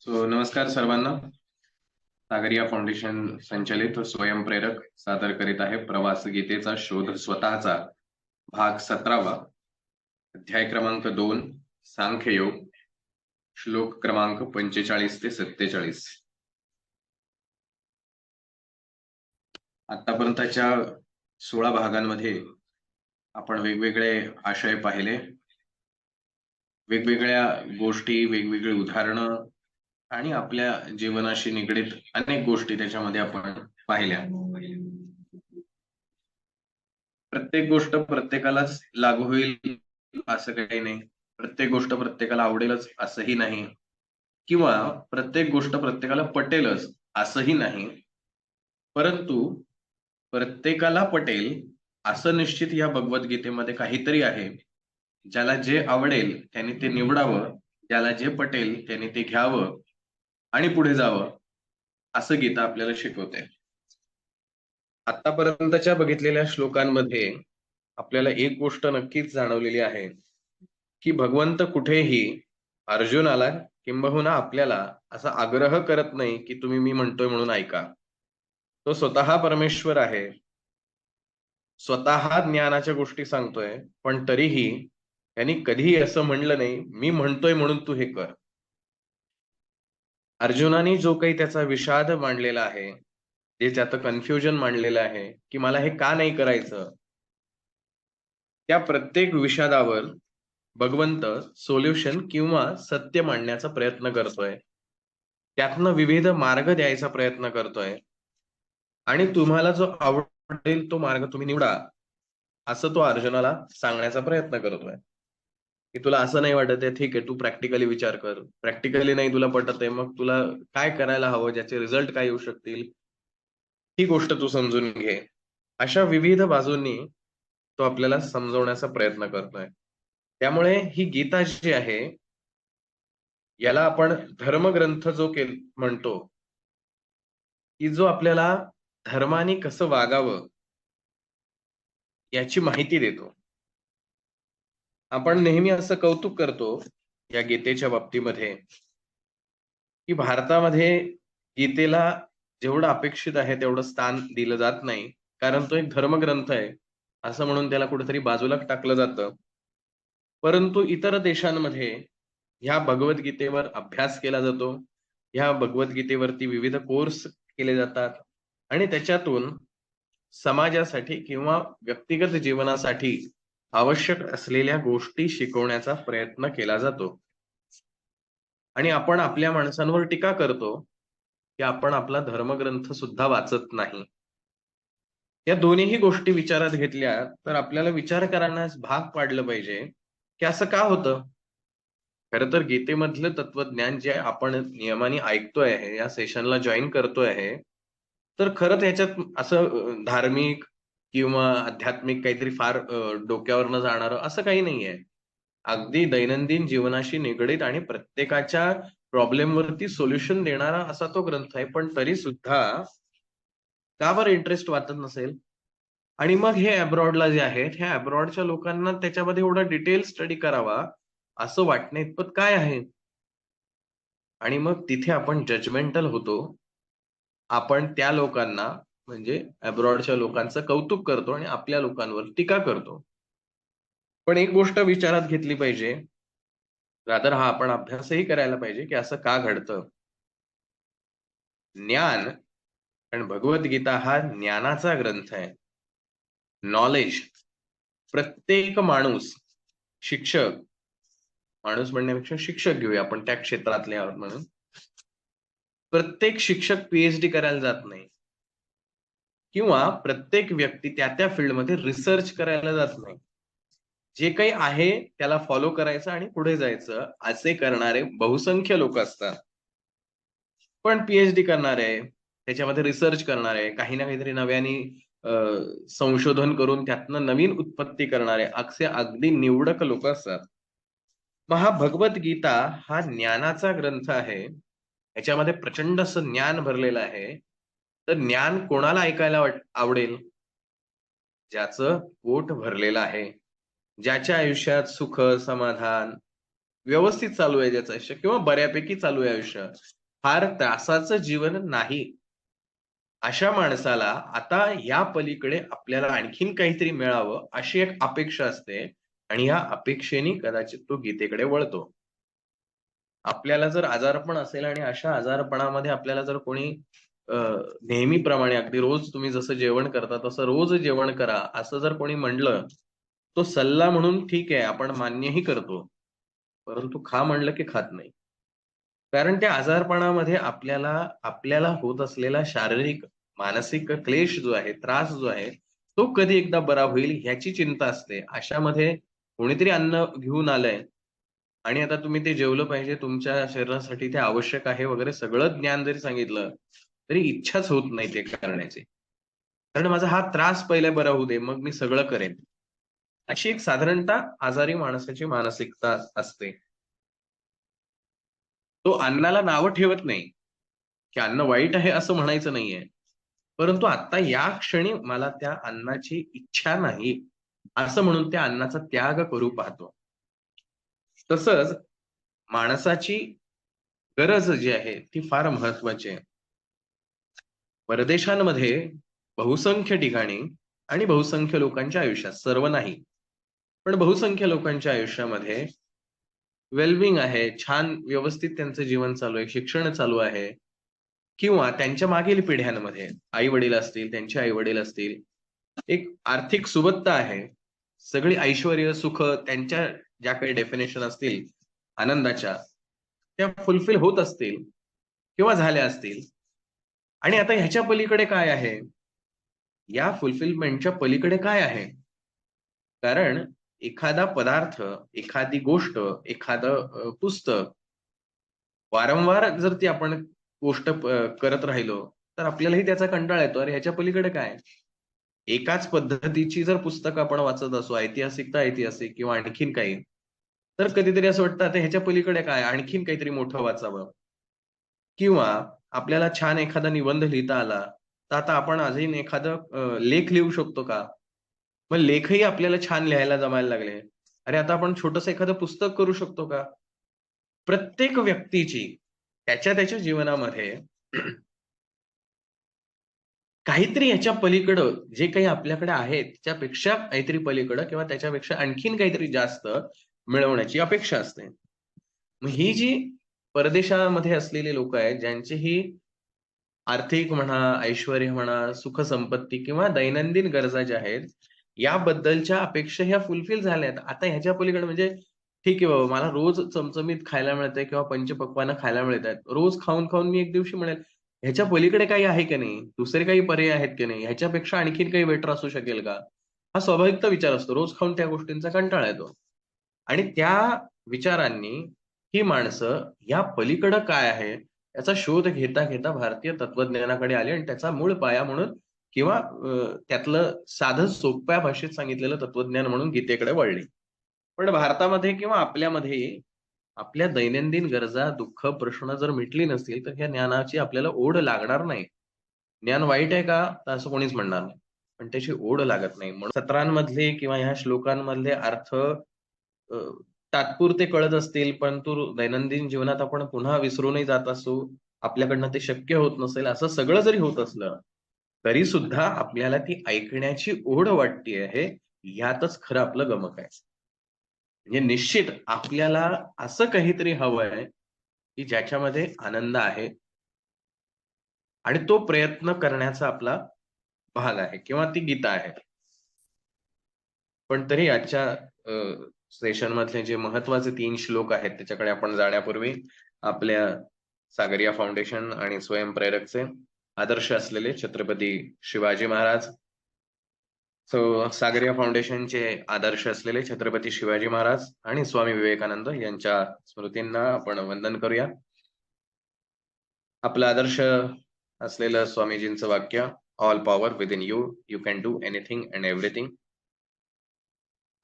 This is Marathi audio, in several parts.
नमस्कार सर्वांना. सागरिया फाउंडेशन संचलित स्वयंप्रेरक सादर करीत आहे प्रवास गीतेचा शोध स्वतःचा भाग 17वा, अध्याय क्रमांक 2, सांख्ययोग, श्लोक क्रमांक 45 ते 47. आतापर्यंतच्या 16 भागांमध्ये आपण वेगवेगळे आशय पाहिले, वेगवेगळ्या गोष्टी, वेगवेगळी उदाहरणं आणि आपल्या जीवनाशी निगडीत अनेक गोष्टी त्याच्यामध्ये आपण पाहिल्या. प्रत्येक गोष्ट प्रत्येकालाच लागू होईल असं काही नाही. प्रत्येक गोष्ट प्रत्येकाला आवडेलच असंही नाही, किंवा प्रत्येक गोष्ट प्रत्येकाला पटेलच असंही नाही. परंतु प्रत्येकाला पटेल असं निश्चित या भगवद्गीतेमध्ये काहीतरी आहे. ज्याला जे आवडेल त्याने ते निवडावं, ज्याला जे पटेल त्याने ते घ्यावं आणि पुढे जावं, असं गीता आपल्याला शिकवते. आतापर्यंतच्या बघितलेल्या श्लोकांमध्ये आपल्याला एक गोष्ट नक्कीच जाणवलेली आहे की भगवंत कुठेही अर्जुनाला किंबहुना आपल्याला असा आग्रह करत नाही की तुम्ही मी म्हणतोय म्हणून ऐका. तो स्वतः परमेश्वर आहे, स्वतः ज्ञानाच्या गोष्टी सांगतोय, पण तरीही त्यांनी कधीही असं म्हणलं नाही मी म्हणतोय म्हणून तू हे कर. अर्जुनाने जो काही त्याचा विषाद मांडलेला आहे, जे त्याचं कन्फ्युजन मांडलेलं आहे की मला हे का नाही करायचं, त्या प्रत्येक विषादावर भगवंत सोल्युशन किंवा सत्य मांडण्याचा प्रयत्न करतोय. त्यातनं विविध मार्ग द्यायचा प्रयत्न करतोय आणि तुम्हाला जो आवडेल तो मार्ग तुम्ही निवडा, असं तो अर्जुनाला सांगण्याचा प्रयत्न करतोय. की तुला असं नाही वाटत आहे, ठीक आहे, तू प्रॅक्टिकली विचार कर. प्रॅक्टिकली नाही तुला पटत आहे, मग तुला काय करायला हवं, ज्याचे रिझल्ट काय येऊ शकतील, ही गोष्ट तू समजून घे. अशा विविध बाजूंनी तो आपल्याला समजवण्याचा प्रयत्न करतोय. त्यामुळे ही गीता जी आहे, याला आपण धर्मग्रंथ जो म्हणतो, की जो आपल्याला धर्माने कसं वागावं याची माहिती देतो. आपण नेहमी असं कौतुक करतो या गीतेच्या बाबतीमध्ये की भारतामध्ये गीतेला जेवढं अपेक्षित आहे तेवढं स्थान दिलं जात नाही, कारण तो एक धर्मग्रंथ आहे असं म्हणून त्याला कुठेतरी बाजूला टाकलं जातं. परंतु इतर देशांमध्ये ह्या भगवद्गीतेवर अभ्यास केला जातो. ह्या भगवद्गीतेवरती विविध कोर्स केले जातात आणि त्याच्यातून समाजासाठी किंवा व्यक्तिगत जीवनासाठी आवश्यक असलेल्या गोष्टी शिकवण्याचा प्रयत्न केला जातो. आणि आपण आपल्या माणसांवर टीका करतो की आपण आपला धर्मग्रंथ सुद्धा वाचत नाही. या दोन्हीही गोष्टी विचारात घेतल्या तर आपल्याला विचार करण्यास भाग पाडलं पाहिजे की असं का होतं. खरं तर गीतेमधलं तत्वज्ञान जे आपण नियमाने ऐकतोय आहे, या सेशनला जॉईन करतोय आहे, तर खरंच याच्यात असं धार्मिक किंवा आध्यात्मिक काहीतरी फार डोक्यावरनं जाणारं असं काही नाहीये. अगदी दैनंदिन जीवनाशी निगडीत आणि प्रत्येकाच्या प्रॉब्लेमवरती सोल्युशन देणारा असा तो ग्रंथ आहे. पण तरी सुद्धा का बरं इंटरेस्ट वाटत नसेल? आणि मग हे अब्रॉडला जे आहेत, ह्या अब्रॉडच्या लोकांना त्याच्यामध्ये एवढा डिटेल स्टडी करावा, असं वाटण्या इतपत काय आहे? आणि मग तिथे आपण जजमेंटल होतो. आपण त्या लोकांना म्हणजे अब्रॉडच्या लोकांचं कौतुक करतो आणि आपल्या लोकांवर टीका करतो. पण एक गोष्ट विचारात घेतली पाहिजे, रादर हा आपण अभ्यासही करायला पाहिजे, की असं का घडतं? ज्ञान आणि भगवद्गीता हा ज्ञानाचा ग्रंथ आहे. नॉलेज. प्रत्येक माणूस, शिक्षक, माणूस म्हणण्यापेक्षा शिक्षक घेऊया आपण त्या क्षेत्रातले आहोत म्हणून. प्रत्येक शिक्षक पीएचडी करायला जात नाही किंवा प्रत्येक व्यक्ती त्या त्या फील्डमध्ये रिसर्च करायला जात नाही. जे काही आहे त्याला फॉलो करायचं आणि पुढे जायचं असे करणारे बहुसंख्य लोक असतात. पण पीएचडी करणारे, त्याच्यामध्ये रिसर्च करणारे, काही ना काहीतरी नव्याने संशोधन करून त्यातनं नवीन उत्पत्ती करणारे असे अगदी निवडक लोक असतात. मग हा भगवद्गीता हा ज्ञानाचा ग्रंथ आहे. याच्यामध्ये प्रचंड असं ज्ञान भरलेलं आहे. तर ज्ञान कोणाला ऐकायला आवडेल? ज्याचं पोट भरलेलं आहे, ज्याच्या आयुष्यात सुख, समाधान, व्यवस्थित चालू आहे त्याचं आयुष्य किंवा बऱ्यापैकी चालू आहे आयुष्य. फार त्रासाचं जीवन नाही. अशा माणसाला आता या पलीकडे आपल्याला आणखीन काहीतरी मिळावं अशी एक अपेक्षा असते आणि या अपेक्षेने कदाचित तो गीतेकडे वळतो. आपल्याला जर आजारपण असेल आणि अशा आजारपणामध्ये आपल्याला जर कोणी अ, नेहमीप्रमाणे अगदी रोज तुम्ही जसं जेवण करता तसं रोज जेवण करा, असं जर कोणी म्हटलं, तो सल्ला म्हणून ठीक आहे, आपण मान्यही करतो. परंतु खा म्हणलं की खात नाही. कारण त्या आजारपणामध्ये आपल्याला आपल्याला होत असलेला शारीरिक, मानसिक क्लेश जो आहे, त्रास जो आहे, तो कधी एकदा बरा होईल ह्याची चिंता असते. अशामध्ये कोणीतरी अन्न घेऊन आलंय आणि आता तुम्ही ते जेवलं पाहिजे, तुमच्या शरीरासाठी ते आवश्यक आहे वगैरे सगळं ज्ञान जरी सांगितलं, तरी इच्छाच होत नाही ते करण्याची. कारण माझा हा त्रास पहिले बरा होऊ दे, मग मी सगळं करेन. अशी एक साधारणतः आजारी माणसाची मानसिकता असते. तो अन्नाला नावं ठेवत नाही, की अन्न वाईट आहे असं म्हणायचं नाहीये. परंतु आता या क्षणी मला त्या अन्नाची इच्छा नाही, असं म्हणून त्या अन्नाचा त्याग करू पाहतो. तसंच माणसाची गरज जी आहे ती फार महत्वाची आहे. परदेशांमध्ये बहुसंख्य ठिकाणी आणि बहुसंख्य लोकांच्या आयुष्यात, सर्व नाही, पण बहुसंख्य लोकांच्या आयुष्यामध्ये आहे, छान व्यवस्थित त्यांचं जीवन चालू आहे, शिक्षण चालू आहे किंवा त्यांच्या मागील पिढ्यांमध्ये आई-वडील असतील, त्यांचे आई-वडील असतील, एक आर्थिक सुबत्ता आहे. सगळी ऐश्वर्य, सुख त्यांच्या ज्या काही डेफिनेशन असतील आनंदाच्या, त्या फुलफिल होत असतील किंवा झाल्या असतील आणि आता ह्याच्या पलीकडे काय आहे? या फुलफिलमेंटच्या पलीकडे काय आहे? कारण एखादा पदार्थ, एखादी गोष्ट, एखादं पुस्तक वारंवार जर ती आपण गोष्ट करत राहिलो, तर आपल्यालाही त्याचा कंटाळा येतो. अरे ह्याच्या पलीकडे काय? एकाच पद्धतीची जर पुस्तकं आपण वाचत असू, ऐतिहासिक तर ऐतिहासिक किंवा आणखीन काही, तर कधीतरी असं वाटतं आता ह्याच्या पलीकडे काय? आणखीन काहीतरी मोठं वाचावं. किंवा आपल्याला छान एखादा निबंध लिहिता आला, तर आता आपण अजून एखादं लेख लिहू शकतो का? मग लेखही आपल्याला छान लिहायला जमायला लागले. अरे, आता आपण छोटंसं एखादं पुस्तक करू शकतो का? प्रत्येक व्यक्तीची त्याच्या त्याच्या जीवनामध्ये काहीतरी ह्याच्या पलीकडं जे काही आपल्याकडे आहे, त्याच्यापेक्षा काहीतरी पलीकडं किंवा त्याच्यापेक्षा आणखीन काहीतरी जास्त मिळवण्याची अपेक्षा असते. मग ही जी परदेशामध्ये असलेली लोकं आहेत, ज्यांची ही आर्थिक म्हणा, ऐश्वर्य म्हणा, सुख-संपत्ती किंवा दैनंदिन गरजा ज्या आहेत, याबद्दलच्या अपेक्षा ह्या फुलफिल झाल्यात. आता ह्याच्या पलीकडे म्हणजे ठीक आहे बाबा, मला रोज चमचमीत खायला मिळतंय किंवा पंचपक्वान्नं खायला मिळतायत. रोज खाऊन-खाऊन मी एक दिवशी म्हणेल, ह्याच्या पलीकडे काही आहे की नाही? दुसरे काही पर्याय आहेत की नाही? ह्याच्यापेक्षा आणखीन काही बेटर असू शकेल का? हा स्वाभाविकता विचार असतो. रोज खाऊन त्या गोष्टींचा कंटाळा येतो. आणि त्या विचारांनी ही माणसं या पलीकडं काय आहे याचा शोध घेता-घेता भारतीय तत्त्वज्ञानाकडे आले आणि त्याचा मूळ पाया म्हणून किंवा त्यातलं साधं सोप्या भाषेत सांगितलेलं तत्त्वज्ञान म्हणून गीतेकडे वळली. पण भारतामध्ये किंवा आपल्यामध्ये आपल्या दैनंदिन गरजा, दुःख, प्रश्न जर मिटली नसतील, तर ह्या ज्ञानाची आपल्याला ओढ लागणार नाही. ज्ञान वाईट आहे का? तर असं कोणीच म्हणणार नाही. पण त्याची ओढ लागत नाही. म्हणून सत्रांमधले किंवा ह्या श्लोकांमधले अर्थ तात्पुरते कळत असतील, परंतु दैनंदिन जीवनात आपण पुन्हा विसरूनही जात असू, आपल्याकडनं ते शक्य होत नसेल, असं सगळं जरी होत असलं, तरी सुद्धा आपल्याला ती ऐकण्याची ओढ वाटते आहे, ह्यातच खरं आपलं गमक आहे. म्हणजे निश्चित आपल्याला असं काहीतरी हवंय, की ज्याच्यामध्ये आनंद आहे आणि तो प्रयत्न करण्याचा आपला भाग आहे किंवा ती गीता आहे. पण तरी आजच्या सेशनमधले जे महत्त्वाचे 3 श्लोक आहेत, त्याच्याकडे आपण जाण्यापूर्वी आपल्या सागरिया फाउंडेशन आणि स्वयंप्रेरकचे आदर्श असलेले छत्रपती शिवाजी महाराज, सागरिया फाउंडेशनचे आदर्श असलेले छत्रपती शिवाजी महाराज आणि स्वामी विवेकानंद यांच्या स्मृतींना आपण वंदन करूया. आपलं आदर्श असलेलं स्वामीजींचं वाक्य, "all power within you, you can do anything and everything."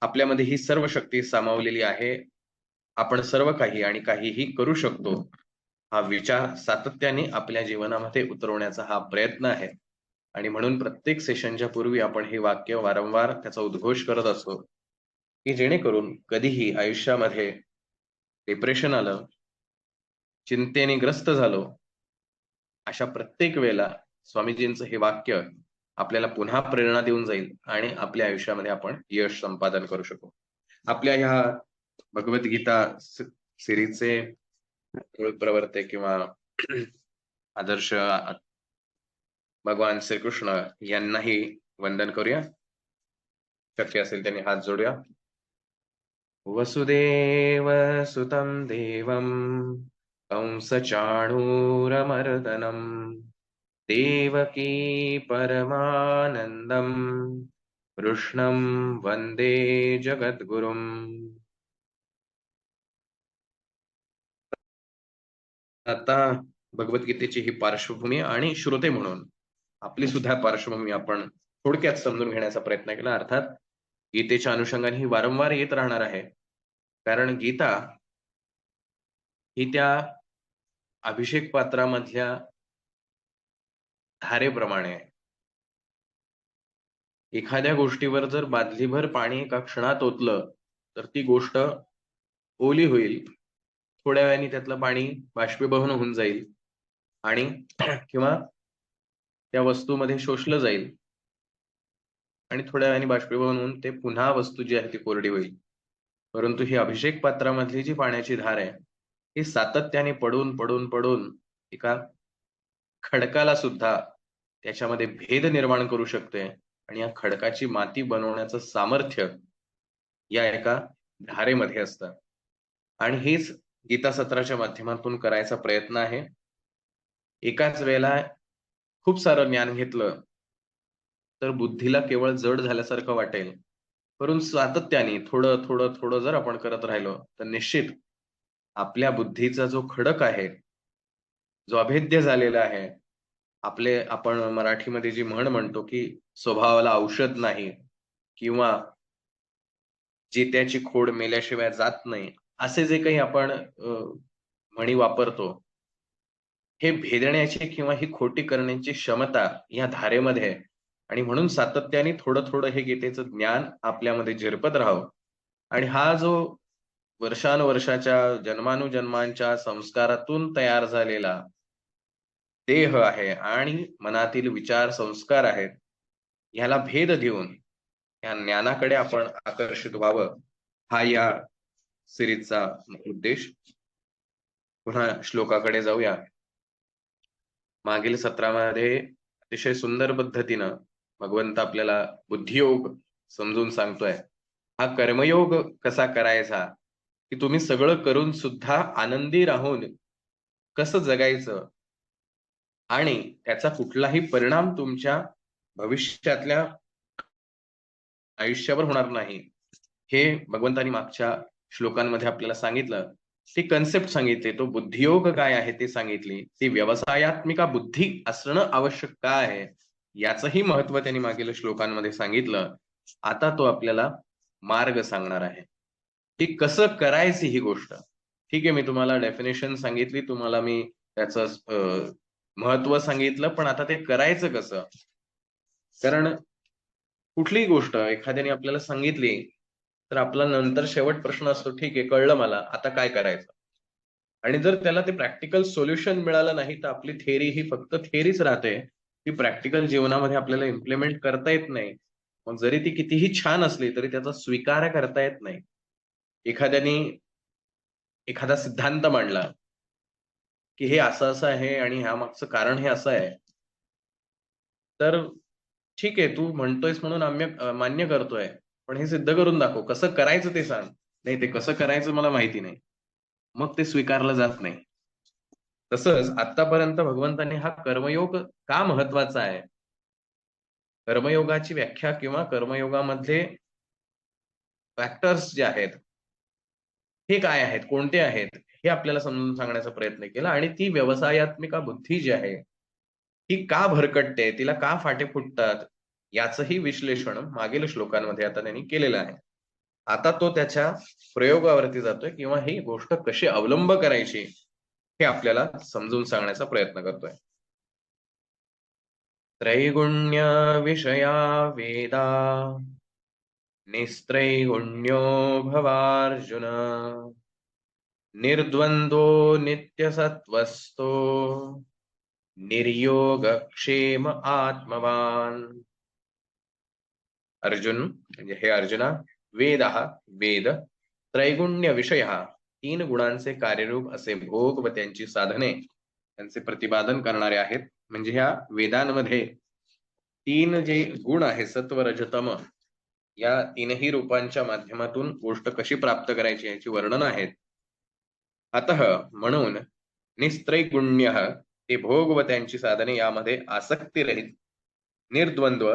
आपल्यामध्ये ही सर्व शक्ती सामावलेली आहे. आपण सर्व काही आणि काहीही करू शकतो. हा विचार सातत्याने आपल्या जीवनामध्ये उतरवण्याचा हा प्रयत्न आहे. आणि म्हणून प्रत्येक सेशनच्या पूर्वी आपण हे वाक्य वारंवार त्याचा उद्घोष करत असतो, की जेणेकरून कधीही आयुष्यामध्ये डिप्रेशन आलं, चिंतेने ग्रस्त झालो, अशा प्रत्येक वेळेला स्वामीजींचं हे वाक्य आपल्याला पुन्हा प्रेरणा देऊन जाईल आणि आपल्या आयुष्यामध्ये आपण यश संपादन करू शकू. आपल्या ह्या भगवद्गीता सिरीजचे मूळ प्रवर्तक किंवा आदर्श भगवान श्रीकृष्ण यांनाही वंदन करूया. शक्य असेल त्यांनी हात जोडूया. वसुदेव सुतं देवं कंसचाणूरमर्दनं देवकी परमानंदं कृष्णं वंदे जगद्गुरुम्. आता भगवद्गीतेची ही पार्श्वभूमी आणि श्रोते म्हणून आपली सुद्धा पार्श्वभूमी आपण थोडक्यात समजून घेण्याचा प्रयत्न केला. अर्थात गीतेच्या अनुषंगाने ही वारंवार येत राहणार आहे, कारण गीता ही त्या अभिषेक पात्रामधल्या धारेप्रमाणे आहे. एखाद्या गोष्टीवर जर बादलीभर पाणी एका क्षणात ओतलं तर ती गोष्ट ओली होईल, थोड्या वेळाने त्यातलं पाणी बाष्पीभवन होऊन जाईल आणि किंवा त्या वस्तूमध्ये शोषलं जाईल आणि थोड्या वेळाने बाष्पीभवन होऊन ते पुन्हा वस्तू जी आहे ती कोरडी होईल. परंतु ही अभिषेक पात्रामधली जी पाण्याची धार आहे ही सातत्याने पडून पडून पडून एका खडकाला सुद्धा त्याच्यामध्ये भेद निर्माण करू शकते आणि या खडकाची माती बनवण्याचं सामर्थ्य या एका धारेमध्ये असतं. आणि हेच गीता सत्राच्या माध्यमातून करायचा प्रयत्न आहे. एकाच वेळेला खूप सारं ज्ञान घेतलं तर बुद्धीला केवळ जड झाल्यासारखं वाटेल, परंतु सातत्याने थोडं थोडं थोडं जर आपण करत राहिलो तर निश्चित आपल्या बुद्धीचा जो खडक आहे, जो अभेद्य झालेला आहे, आपण मराठीमध्ये जी म्हण म्हणतो की स्वभावाला औषध नाही किंवा जेत्याची खोड मेल्याशिवाय जात नाही, असे जे काही आपण म्हणी वापरतो, हे भेदण्याची किंवा ही खोटी करण्याची क्षमता या धारेमध्ये आहे. आणि म्हणून सातत्याने थोडं थोडं हे गीतेचं ज्ञान आपल्यामध्ये झिरपत राहावं. आणि हा जो वर्षानुवर्षाच्या जन्मानुजन्मांच्या संस्कारातून तयार झालेला देह आहे आणि मनातील विचार संस्कार आहेत, ह्याला भेद देऊन या ज्ञानाकडे आपण आकर्षित व्हावं, हा या सिरीजचा उद्देश. पुन्हा श्लोकाकडे जाऊया. मागील सत्रामध्ये अतिशय सुंदर पद्धतीनं भगवंत आपल्याला बुद्धियोग समजून सांगतोय. हा कर्मयोग कसा करायचा, की तुम्ही सगळं करून सुद्धा आनंदी राहून कसं जगायचं आणि त्याचा कुठलाही परिणाम तुमच्या भविष्यातल्या आयुष्यावर होणार नाही, हे भगवंतानी मागच्या श्लोकांमध्ये आपल्याला सांगितलं. ती कन्सेप्ट सांगितली, तो बुद्धियोग काय आहे ते सांगितली, ती व्यवसायात्मिका बुद्धी असणं आवश्यक का आहे याचंही महत्व त्यांनी मागील श्लोकांमध्ये सांगितलं. आता तो आपल्याला मार्ग सांगणार आहे की कसं करायची ही गोष्ट. ठीक आहे, मी तुम्हाला डेफिनेशन सांगितली, तुम्हाला मी त्याचं महत्व सांगितलं, पण आता ते करायचं कसं. कारण कुठलीही गोष्ट एखाद्याने आपल्याला सांगितली तर आपला नंतर शेवट प्रश्न असतो, ठीक आहे कळलं मला, आता काय करायचं. आणि जर त्याला ते प्रॅक्टिकल सोल्युशन मिळालं नाही तर आपली थेअरी ही फक्त थेअरीच राहते, ती प्रॅक्टिकल जीवनामध्ये आपल्याला इम्प्लिमेंट करता येत नाही. मग जरी ती कितीही छान असली तरी त्याचा स्वीकार करता येत नाही. एखाद्याने एखादा सिद्धांत मांडला की हे असं असं आहे आणि ह्या मागचं कारण हे असं आहे, तर ठीक आहे तू म्हणतोयस म्हणून मान्य करतोय, पण हे सिद्ध करून दाखव, कसं करायचं ते सांग. नाही, ते कसं करायचं मला माहिती नाही, मग ते स्वीकारलं जात नाही. तसंच आतापर्यंत भगवंतांनी हा कर्मयोग का महत्वाचा आहे, कर्मयोगाची व्याख्या किंवा कर्मयोगामधले फॅक्टर्स जे आहेत हे काय आहेत, कोणते आहेत, हे आपल्याला समजून सांगण्याचा प्रयत्न केला. आणि ती व्यवसायात्मिका बुद्धी जी आहे ती का भरकटते, तिला का फाटे फुटतात, याचंही विश्लेषण मागील श्लोकांमध्ये आता त्यांनी केलेलं आहे. आता तो त्याच्या प्रयोगावरती जातोय किंवा ही गोष्ट कशी अवलंब करायची हे आपल्याला समजून सांगण्याचा प्रयत्न करतोय. त्रैगुण्य विषया वेदा निस्त्रैगुण्यो भवार्जुन निर्द्वंद्वो नित्यसत्त्वस्थो निर्योगक्षेम आत्मवान. अर्जुन म्हणजे हे अर्जुना, वेद वेद त्रैगुण्य विषय, तीन गुणांचे कार्यरूप असे भोग व त्यांची साधने त्यांचे प्रतिपादन करणारे आहेत. म्हणजे ह्या वेदांमध्ये तीन जे गुण आहे सत्व रज तम, या तीनही रूपांच्या माध्यमातून गोष्ट कशी प्राप्त करायची याची वर्णन आहेत. अतः म्हणून निस्त्रैगुण्य, ते भोग व त्यांची साधने यामध्ये आसक्ती रहित, निर्द्वंद्व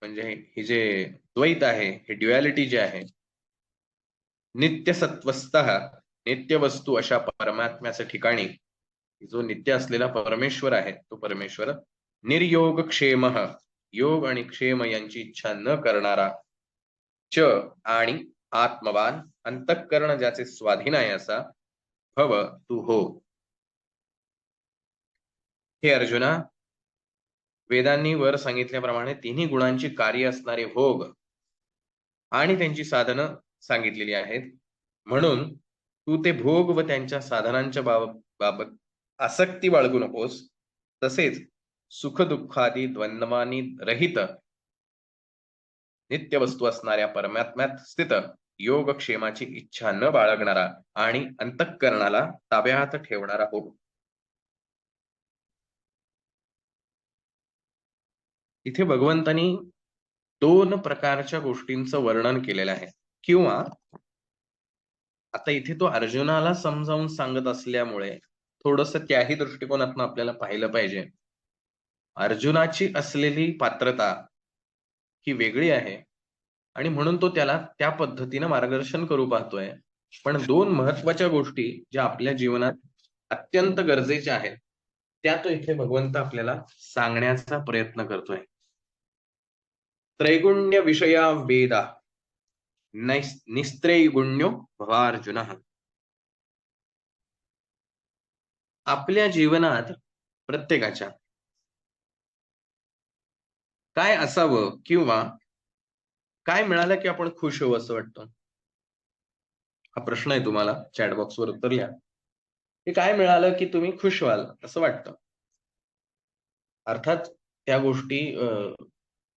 म्हणजे हे जे द्वैत आहे, हे ड्युअलिटी जे आहे, नित्य सत्वस्थ, नित्य वस्तू अशा परमात्म्याच्या ठिकाणी जो नित्य असलेला परमेश्वर आहे तो परमेश्वर, निर्योग क्षेम, योग आणि क्षेम यांची इच्छा न करणारा, च आणि आत्मवान, अंतःकरण ज्याचे स्वाधीन आहे असा, भव तू हो. हे अर्जुना, वेदांनी वर सांगितल्याप्रमाणे तिन्ही गुणांची कार्य असणारे भोग आणि त्यांची साधनं सांगितलेली आहेत. म्हणून तू ते भोग व त्यांच्या साधनांच्या बाबत आसक्ती बाळगू नकोस. तसेच सुख दुःखादी द्वंद्वानी रहित नित्य वस्तू असणाऱ्या परमात्म्यात स्थित योगक्षेमाची इच्छा न बाळगणारा आणि अंतःकरणाला ताब्यात ठेवणारा हो. इथे भगवंतानी दोन प्रकारच्या गोष्टींचं वर्णन केलेलं आहे. किंवा आता इथे तो अर्जुनाला समजावून सांगत असल्यामुळे थोडस त्याही दृष्टिकोनातून आपल्याला पाहिलं पाहिजे. अर्जुनाची असलेली पात्रता ही वेगळी आहे आणि म्हणून तो त्याला त्या पद्धतीनं मार्गदर्शन करू पाहतोय. पण दोन महत्वाच्या गोष्टी ज्या आपल्या जीवनात अत्यंत गरजेच्या आहेत त्या तो इथे भगवंत आपल्याला सांगण्याचा प्रयत्न करतोय. त्रैगुण्य विषया वेदा निस्त्रैगुण्यो भवार्जुन. आपल्या जीवनात प्रत्येकाच्या काय असावं किंवा काय मिळालं की आपण खुश होऊ असं वाटतं? हा प्रश्न आहे तुम्हाला, चॅट बॉक्सवर उत्तर लिहा. हे काय मिळालं की तुम्ही खुश व्हाल असं वाटतं? अर्थात त्या गोष्टी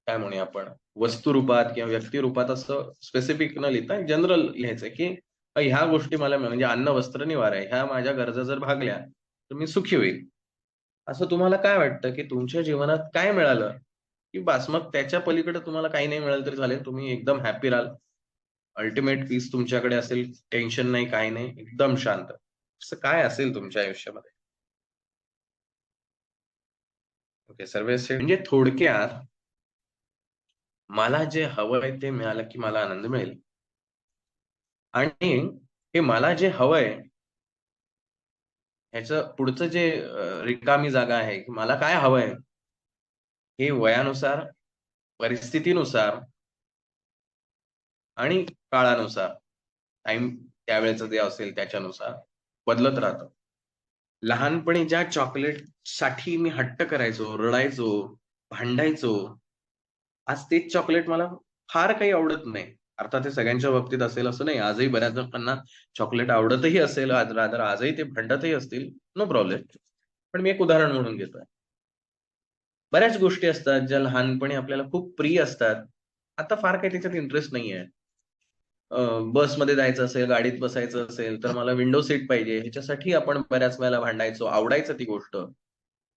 काय म्हणूया आपण, वस्तू रूपात किंवा व्यक्ती रूपात असं स्पेसिफिक न लिहिता जनरल लिहायचं की ह्या गोष्टी मला म्हणजे अन्न वस्त्र निवारा आहे, ह्या माझ्या गरजा जर भागल्या तर मी सुखी होईल. असं तुम्हाला काय वाटतं की तुमच्या जीवनात काय मिळालं की बास, मग त्याच्या पलीकडे तुम्हाला काही नाही मिळालं तरी चालेल, तुम्ही एकदम हॅपी राहाल, अल्टिमेट पीस तुमच्याकडे असेल, टेन्शन नाही, काही नाही, एकदम शांत. असं काय असेल तुमच्या आयुष्यामध्ये? ओके, सर्व म्हणजे थोडक्यात मला जे हवंय ते मिळालं की मला आनंद मिळेल. आणि हे मला जे हवंय ह्याचं पुढचं जे रिकामी जागा आहे की मला काय हवंय, हे वयानुसार, परिस्थितीनुसार आणि काळानुसार, टाइम त्यावेळेचं जे असेल त्याच्यानुसार बदलत राहतं. लहानपणी ज्या चॉकलेटसाठी मी हट्ट करायचो, रडायचो, भांडायचो, आज तेच चॉकलेट मला फार काही आवडत नाही. अर्थात हे सगळ्यांच्या बाबतीत असेल असं नाही. आजही बऱ्याच लोकांना चॉकलेट आवडतही असेल, आजही ते भांडतही असतील, नो प्रॉब्लेम. पण मी एक उदाहरण म्हणून घेतोय. बऱ्याच गोष्टी असतात ज्या लहानपणी आपल्याला खूप प्रिय असतात. आता फार काही त्याच्यात इंटरेस्ट नाहीये. बसमध्ये जायचं असेल, गाडीत बसायचं असेल, तर मला विंडो सीट पाहिजे. ह्याच्यासाठी आपण बऱ्याच वेळेला भांडायचो, आवडायचं ती गोष्ट.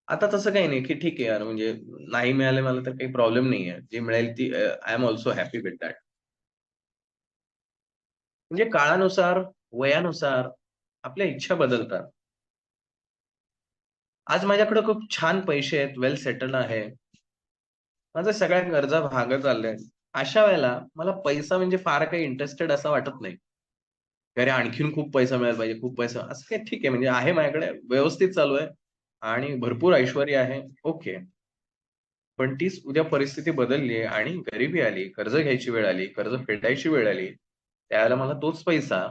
आता तसं काही नाही, की ठीक आहे यार, म्हणजे नाही मिळाले मला तर काही प्रॉब्लेम नाहीये. जी मिळेल ती I am also happy with that. म्हणजे काळानुसार, वयानुसार आपल्या इच्छा बदलतात. आज माझ्याकडे खूप छान पैसे आहेत, वेल सेटल्ड आहे. माझ्या सगळ्या गरजा भागत चालल्या आहेत. अशा वेळेला मला पैसा म्हणजे फार काही इंटरेस्टेड असं वाटत नाही. की अरे आणखीन खूप पैसा मिळायला पाहिजे, खूप पैसा. असं काही ठीक आहे, म्हणजे आहे माझ्याकडे, व्यवस्थित चालू आहे आणि भरपूर ऐश्वर्य आहे. ओके. पण तीच उद्या परिस्थिती बदलली आणि गरिबी आली, कर्ज घ्यायची वेळ आली, कर्ज फेडायची वेळ आली. त्यावेळेला मला तोच पैसा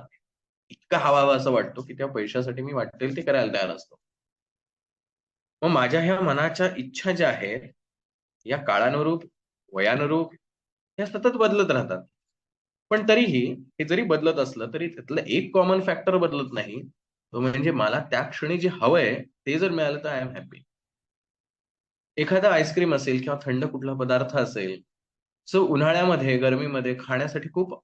इतका हवावा असा वाटतो, की त्या पैशासाठी मी वाटेल ते करायला तयार असतो. मग माझ्या ह्या मनाच्या इच्छा ज्या आहेत, या काळानुरूप, वयानुरूप, या सतत बदलत राहतात. पण तरीही हे जरी बदलत असलं तरी त्यातलं एक कॉमन फॅक्टर बदलत नाही. तो म्हणजे मला त्या क्षणी जे हवंय ते जर मिळालं तर आय एम हॅपी. एखादा आईस्क्रीम असेल किंवा थंड कुठला पदार्थ असेल, जो उन्हाळ्यामध्ये, गरमीमध्ये खाण्यासाठी खूप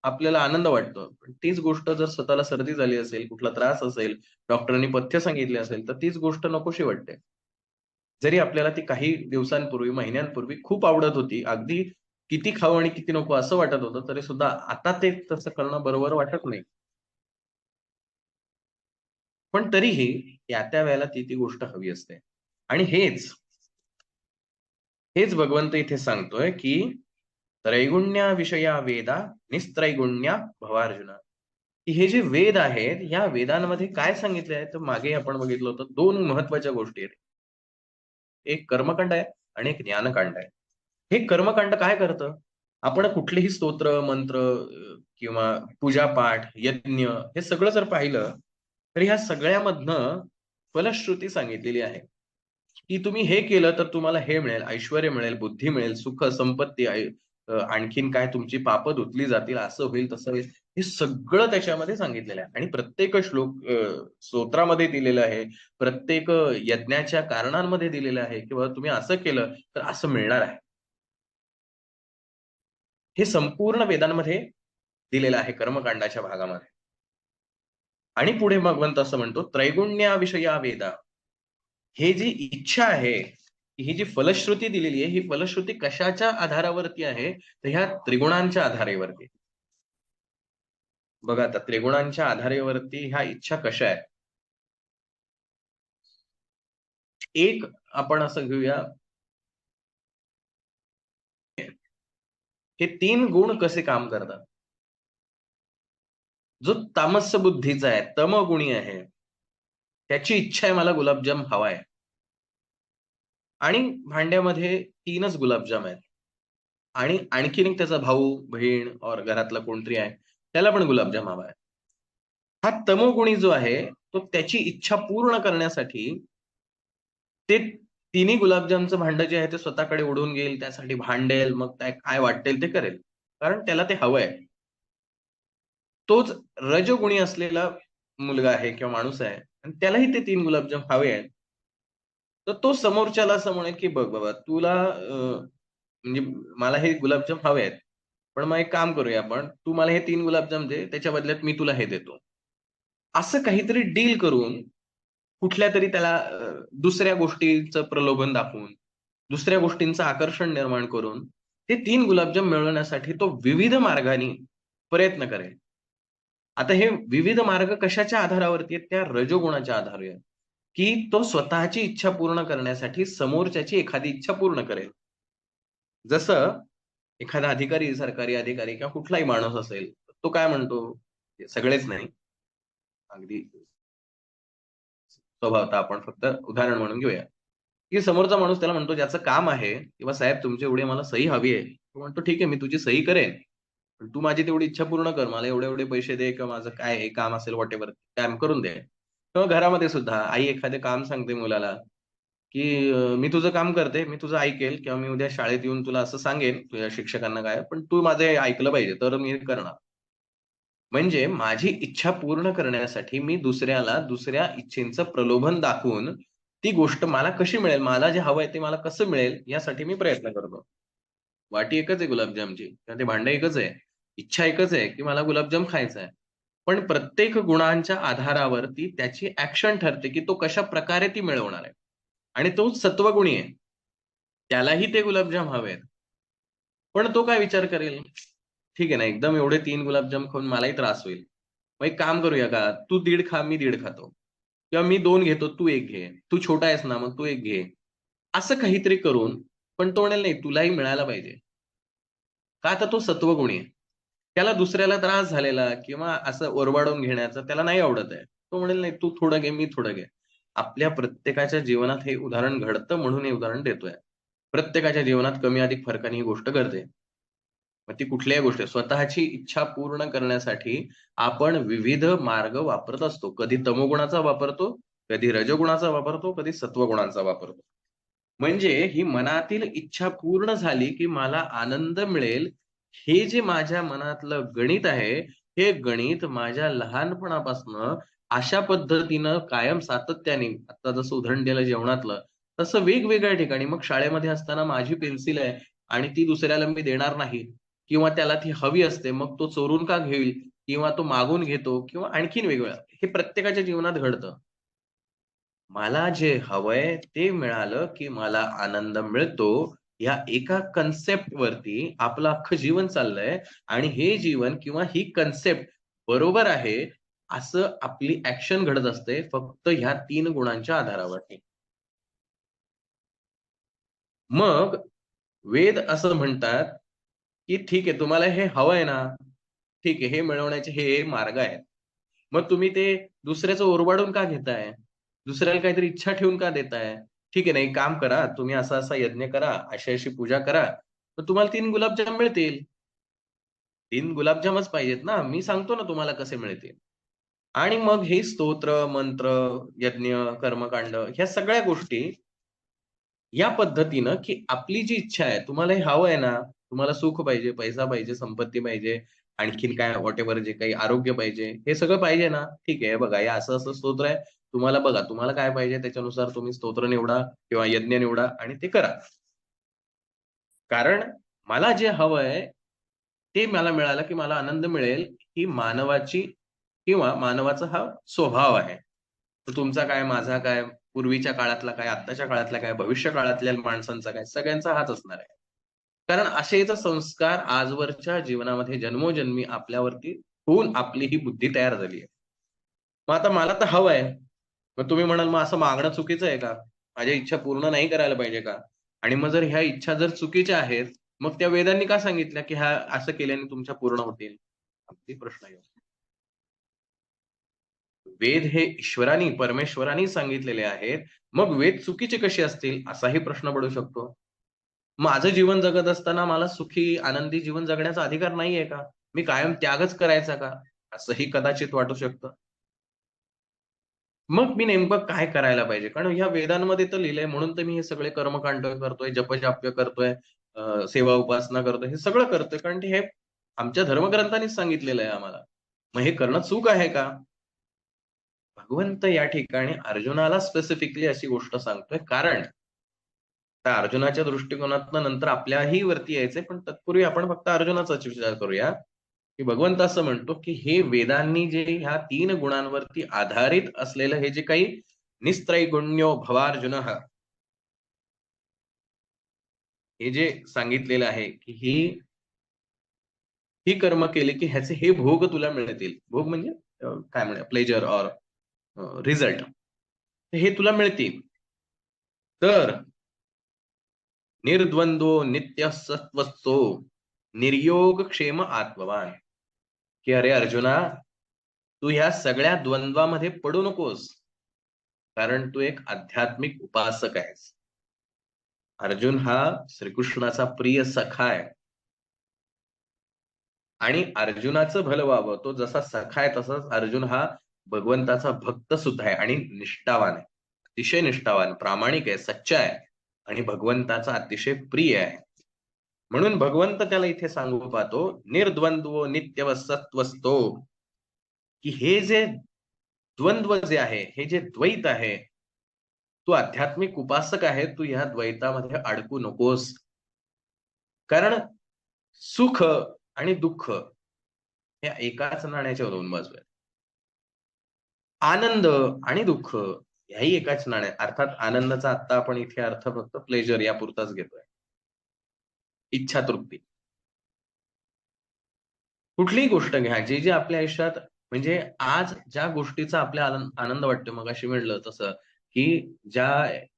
आपल्याला आनंद वाटतो. पण तीच गोष्ट जर स्वतःला सर्दी झाली असेल, कुठला त्रास असेल, डॉक्टरांनी पथ्य सांगितले असेल, तर तीच गोष्ट नकोशी वाटते. जरी आपल्याला ती काही दिवसांपूर्वी, महिन्यांपूर्वी खूप आवडत होती. अगदी किती खावं आणि किती नको असं वाटत होतं, तरी सुद्धा आता ते तसं करणं बरोबर वाटत नाही. पण तरीही त्या वेळेला ती गोष्ट हवी असते. आणि हेच भगवंत इथे सांगतोय, की त्रैगुण्या वेदा निस्त्रैगुण्या भवार्जुन. की हे जे वेद आहेत, या वेदांमध्ये काय सांगितले आहे, तर मागे आपण बघितलं होतं 2 महत्त्वाच्या गोष्टी आहेत. एक कर्मकांड आहे आणि एक ज्ञानकांड आहे. हे कर्मकांड काय करतं? आपण कुठलेही स्तोत्र, मंत्र किंवा पूजा-पाठ, यज्ञ हे सगळं जर पाहिलं, तर ह्या सगळ्यामधनं फलश्रुती सांगितलेली आहे. की तुम्ही हे केलं तर तुम्हाला हे मिळेल, ऐश्वर्य मिळेल, बुद्धी मिळेल, सुख, संपत्ती, आणखीन काय तुमची पापं धुतली जातील, असं होईल, तसं होईल. हे सगळं त्याच्यामध्ये सांगितलेलं आहे आणि प्रत्येक श्लोक स्तोत्रामध्ये दिलेलं आहे. प्रत्येक यज्ञाच्या कारणांमध्ये दिलेलं आहे किंवा तुम्ही असं केलं तर असं मिळणार आहे. हे संपूर्ण वेदांमध्ये दिलेलं आहे कर्मकांडाच्या भागामध्ये. आणि पुढे भगवंत असं म्हणतो, "त्रैगुण्याविषया वेदा." हे जी इच्छा आहे, ही जी फलश्रुती दिलेली आहे, ही फलश्रुती कशाच्या आधारावरती आहे? तर ह्या त्रिगुणांच्या आधारेवरती. बघा आता त्रिगुणांच्या आधारेवरती ह्या इच्छा कशा आहेत? एक आपण असं घेऊया, हे 3 गुण कसे काम करतात? जो तामस्य बुद्धीचा आहे, तमोगुणी आहे, त्याची इच्छा आहे मला गुलाबजाम हवा आहे आणि भांड्यामध्ये 3च गुलाबजाम आहेत आणि आणखीन एक त्याचा भाऊ, बहीण और घरातला कोणतरी आहे, त्याला पण गुलाबजाम हवा आहे. हा तमोगुणी जो आहे, तो त्याची इच्छा पूर्ण करण्यासाठी ते तिन्ही गुलाबजामचं भांडं जे आहे ते स्वतःकडे ओढून घेईल, त्यासाठी भांडेल, मग काय काय वाटेल ते करेल. कारण त्याला ते हवंय. तोच रजोगुणी असलेला मुलगा आहे किंवा माणूस आहे आणि त्यालाही ते 3 गुलाबजाम हवे आहेत. तर तो समोरच्याला असं म्हणेल, की "बघ बाबा तुला म्हणजे मला हे गुलाबजाम हवे आहेत. पण मग एक काम करूया आपण, तू मला हे 3 गुलाबजाम दे, त्याच्या बदल्यात मी तुला हे देतो." असं काहीतरी डील करून कुठल्यातरी त्याला दुसऱ्या गोष्टीचं प्रलोभन दाखवून, दुसऱ्या गोष्टींचं आकर्षण निर्माण करून, ते 3 गुलाबजाम मिळवण्यासाठी तो विविध मार्गाने प्रयत्न करेल. आता हे विविध मार्ग कशाच्या आधारावरती आहेत? त्या रजोगुणाच्या आधारे आहेत, की तो स्वतःची इच्छा पूर्ण करण्यासाठी समोरच्याची एखादी इच्छा पूर्ण करेल. जसं एखादा अधिकारी, सरकारी अधिकारी किंवा कुठलाही माणूस असेल, तो काय म्हणतो? सगळेच नाही, अगदी स्वभावतः आपण फक्त उदाहरण म्हणून घेऊया, की समोरचा माणूस त्याला म्हणतो ज्याचं काम आहे किंवा "साहेब तुमची एवढी मला सही हवी आहे." तो म्हणतो, "ठीक आहे, मी तुझी सही करेन, पण तू माझी तेवढी इच्छा पूर्ण कर. मला एवढे-एवढे पैसे दे किंवा माझं काय आहे काम असेल व्हॉटएव्हर काम करून दे." किंवा घरामध्ये सुद्धा आई एखादे काम सांगते मुलाला, की "मी तुझं काम करते, मी तुझं ऐकेल किंवा मी उद्या शाळेत येऊन तुला असं सांगेन तुझ्या शिक्षकांना काय, पण तू माझं हे ऐकलं पाहिजे, तर मी करणार." म्हणजे माझी इच्छा पूर्ण करण्यासाठी मी दुसऱ्याला दुसऱ्या इच्छेचं प्रलोभन दाखवून ती गोष्ट मला कशी मिळेल, मला जे हवंय ते मला कसं मिळेल यासाठी मी प्रयत्न करतो. वाटी एकच आहे गुलाबजामची किंवा ते भांडं एकच आहे. इच्छा एकच आहे, की मला गुलाबजाम खायचा आहे. पण प्रत्येक गुणांच्या आधारावरती त्याची ॲक्शन ठरते, की तो कशाप्रकारे ती मिळवणार आहे. आणि तो सत्वगुणी आहे. त्यालाही ते गुलाबजाम हवेत. पण तो काय विचार करेल, ठीक आहे ना, एकदम एवढे 3 गुलाबजाम खाऊन मलाही त्रास होईल. मग एक काम करूया का, तू 1.5 खा, मी 1.5 खातो किंवा मी 2 घेतो, तू 1 घे. तू छोटा आहेस ना, मग तू 1 घे. असं काहीतरी करून पण तो म्हणेल, "नाही, तुलाही मिळायला पाहिजे." का तर तो सत्वगुणी आहे. त्याला दुसऱ्याला त्रास झालेला किंवा असं ओरबाडून घेण्याचं त्याला नाही आवडत आहे. तो म्हणेल, "नाही, तू थोडं घे, मी थोडं घे." आपल्या प्रत्येकाच्या जीवनात हे उदाहरण घडतं म्हणून हे उदाहरण देतोय. प्रत्येकाच्या जीवनात कमी-अधिक फरकाने ही गोष्ट घडते. मग ती कुठल्याही गोष्ट स्वतःची इच्छा पूर्ण करण्यासाठी आपण विविध मार्ग वापरत असतो. कधी तमोगुणाचा वापरतो, कधी रजोगुणाचा वापरतो, कधी सत्वगुणांचा वापरतो. म्हणजे ही मनातील इच्छा पूर्ण झाली, की मला आनंद मिळेल, हे जे माझ्या मनातलं गणित आहे, हे गणित माझ्या लहानपणापासनं अशा पद्धतीनं कायम सातत्याने, आता जसं उदाहरण दिलं जेवणातलं, तसं वेगवेगळ्या ठिकाणी मग शाळेमध्ये असताना माझी पेन्सिल आहे आणि ती दुसऱ्याला मी देणार नाही किंवा त्याला ती हवी असते, मग तो चोरून का घेईल किंवा तो मागून घेतो किंवा आणखीन वेगवेगळं. हे प्रत्येकाच्या जीवनात घडतं. मला जे हवंय ते मिळालं, की मला आनंद मिळतो. या एका कन्सेप्ट वरती आपलं अख्खं जीवन चाललंय आणि हे जीवन किंवा ही कन्सेप्ट बरोबर आहे, असं आपली ॲक्शन घडत असते फक्त ह्या 3 गुणांच्या आधारावरती. मग वेद असं म्हणतात, की ठीक आहे तुम्हाला हे हवंय ना, ठीक आहे हे मिळवण्याचे हे मार्ग आहेत. मग तुम्ही ते दुसऱ्याचं ओरबाडून का घेताय? दुसऱ्याला काहीतरी इच्छा ठेवून का देताय? ठीक आहे ना, एक काम करा, तुम्ही असा-असा यज्ञ करा, अशी-अशी पूजा करा, तर तुम्हाला 3 गुलाबजाम मिळतील. 3 गुलाबजामच पाहिजेत ना, मी सांगतो ना तुम्हाला कसे मिळतील. आणि मग हे स्तोत्र, मंत्र, यज्ञ, कर्मकांड ह्या सगळ्या गोष्टी या पद्धतीनं, की आपली जी इच्छा आहे, तुम्हाला हे हवं आहे ना, तुम्हाला सुख पाहिजे, पैसा पाहिजे, संपत्ती पाहिजे, आणखीन काय व्हॉटएव्हर जे काही आरोग्य पाहिजे, हे सगळं पाहिजे ना, ठीक आहे. हे बघा, हे असं-असं स्तोत्र आहे. तुम्हाला बघा, तुम्हाला काय पाहिजे त्याच्यानुसार तुम्ही स्तोत्र निवडा किंवा यज्ञ निवडा आणि ते करा. कारण मला जे हवंय, ते मला मिळालं, की मला आनंद मिळेल, ही मानवाची किंवा मानवाचा हा स्वभाव आहे. तर तुमचा काय, माझा काय, पूर्वीच्या काळातला काय, आत्ताच्या काळातला काय, भविष्य काळातल्या माणसांचा काय, सगळ्यांचा हाच असणार आहे. कारण असेच संस्कार आजवरच्या जीवनामध्ये जन्मोजन्मी आपल्यावरती होऊन आपली ही बुद्धी तयार झाली आहे. मग आता मला तर हवं आहे. मग तुम्ही म्हणाल, "मग असं मागणं चुकीचं आहे का? माझ्या इच्छा पूर्ण नाही करायला पाहिजे का?" आणि मग जर ह्या इच्छा जर चुकीच्या आहेत, मग त्या वेदांनी का सांगितल्या, की ह्या असं केल्याने तुमच्या पूर्ण होतील? अगदी प्रश्न येतो. वेद हे ईश्वरानी, परमेश्वरानी सांगितलेले आहेत. मग वेद चुकीचे कसे असतील? असाही प्रश्न पडू शकतो. माझं जीवन जगत असताना मला सुखी, आनंदी जीवन जगण्याचा अधिकार नाहीये का? मी कायम त्यागच करायचा का? असंही कदाचित वाटू शकतं. मग मी नेमकं काय करायला पाहिजे? कारण ह्या वेदांमध्ये तर लिहिलंय म्हणून तर मी हे सगळे कर्मकांड करतोय, जपजाप्य करतोय, सेवा उपासना करतोय, हे सगळं करतोय. कारण की हे आमच्या धर्मग्रंथांनीच सांगितलेलं आहे आम्हाला. मग हे करणं चूक आहे का? भगवंत या ठिकाणी अर्जुनाला स्पेसिफिकली अशी गोष्ट सांगतोय. कारण त्या अर्जुनाच्या दृष्टिकोनातनं नंतर आपल्याही वरती यायचंय, पण तत्पूर्वी आपण फक्त अर्जुनाचाच विचार करूया, की भगवंत असं म्हणतो, की हे वेदांनी जे ह्या 3 गुणांवरती आधारित असलेलं हे जे काही निस्त्रैगुण्यो भवार्जुनः हे जे सांगितलेलं आहे, की ही कर्म केली, की ह्याचे हे भोग तुला मिळतील. भोग म्हणजे काय म्हणूया प्लेजर ऑर रिझल्ट. हे तुला मिळतील. तर निर्द्वंद्वो नित्यः सत्त्वस्तो निर्योगक्षेम आत्मवान, की "अरे अर्जुना, तू ह्या सगळ्या द्वंद्वामध्ये पडू नकोस, कारण तू एक आध्यात्मिक उपासक आहेस." अर्जुन हा श्रीकृष्णाचा प्रिय सखा आहे आणि अर्जुनाचं भलं व्हावं, तो जसा सखा आहे तसाच अर्जुन हा भगवंताचा भक्त सुद्धा आहे आणि निष्ठावान आहे. अतिशय निष्ठावान, प्रामाणिक आहे, सच्चा आहे आणि भगवंताचा अतिशय प्रिय आहे. म्हणून भगवंत त्याला इथे सांगू पाहतो, निर्द्वंद्वो नित्यव सत्त्वस्तो, की हे जे द्वंद्व जे आहे, हे जे द्वैत आहे, तू आध्यात्मिक उपासक आहे, तू ह्या द्वैतामध्ये अडकू नकोस. कारण सुख आणि दुःख या एकाच नाण्याच्या 2 बाजू आहेत. आनंद आणि दुःख ह्याही एकाच नाण्या अर्थात आनंदाचा आत्ता आपण इथे अर्थ फक्त प्लेजर यापुरताच घेतोय. इच्छा तृप्ती. कुठलीही गोष्ट घ्या, जे आपल्या आयुष्यात म्हणजे आज ज्या गोष्टीचा आपल्याला आनंद वाटतो, मगाशी म्हटलं तसं, की ज्या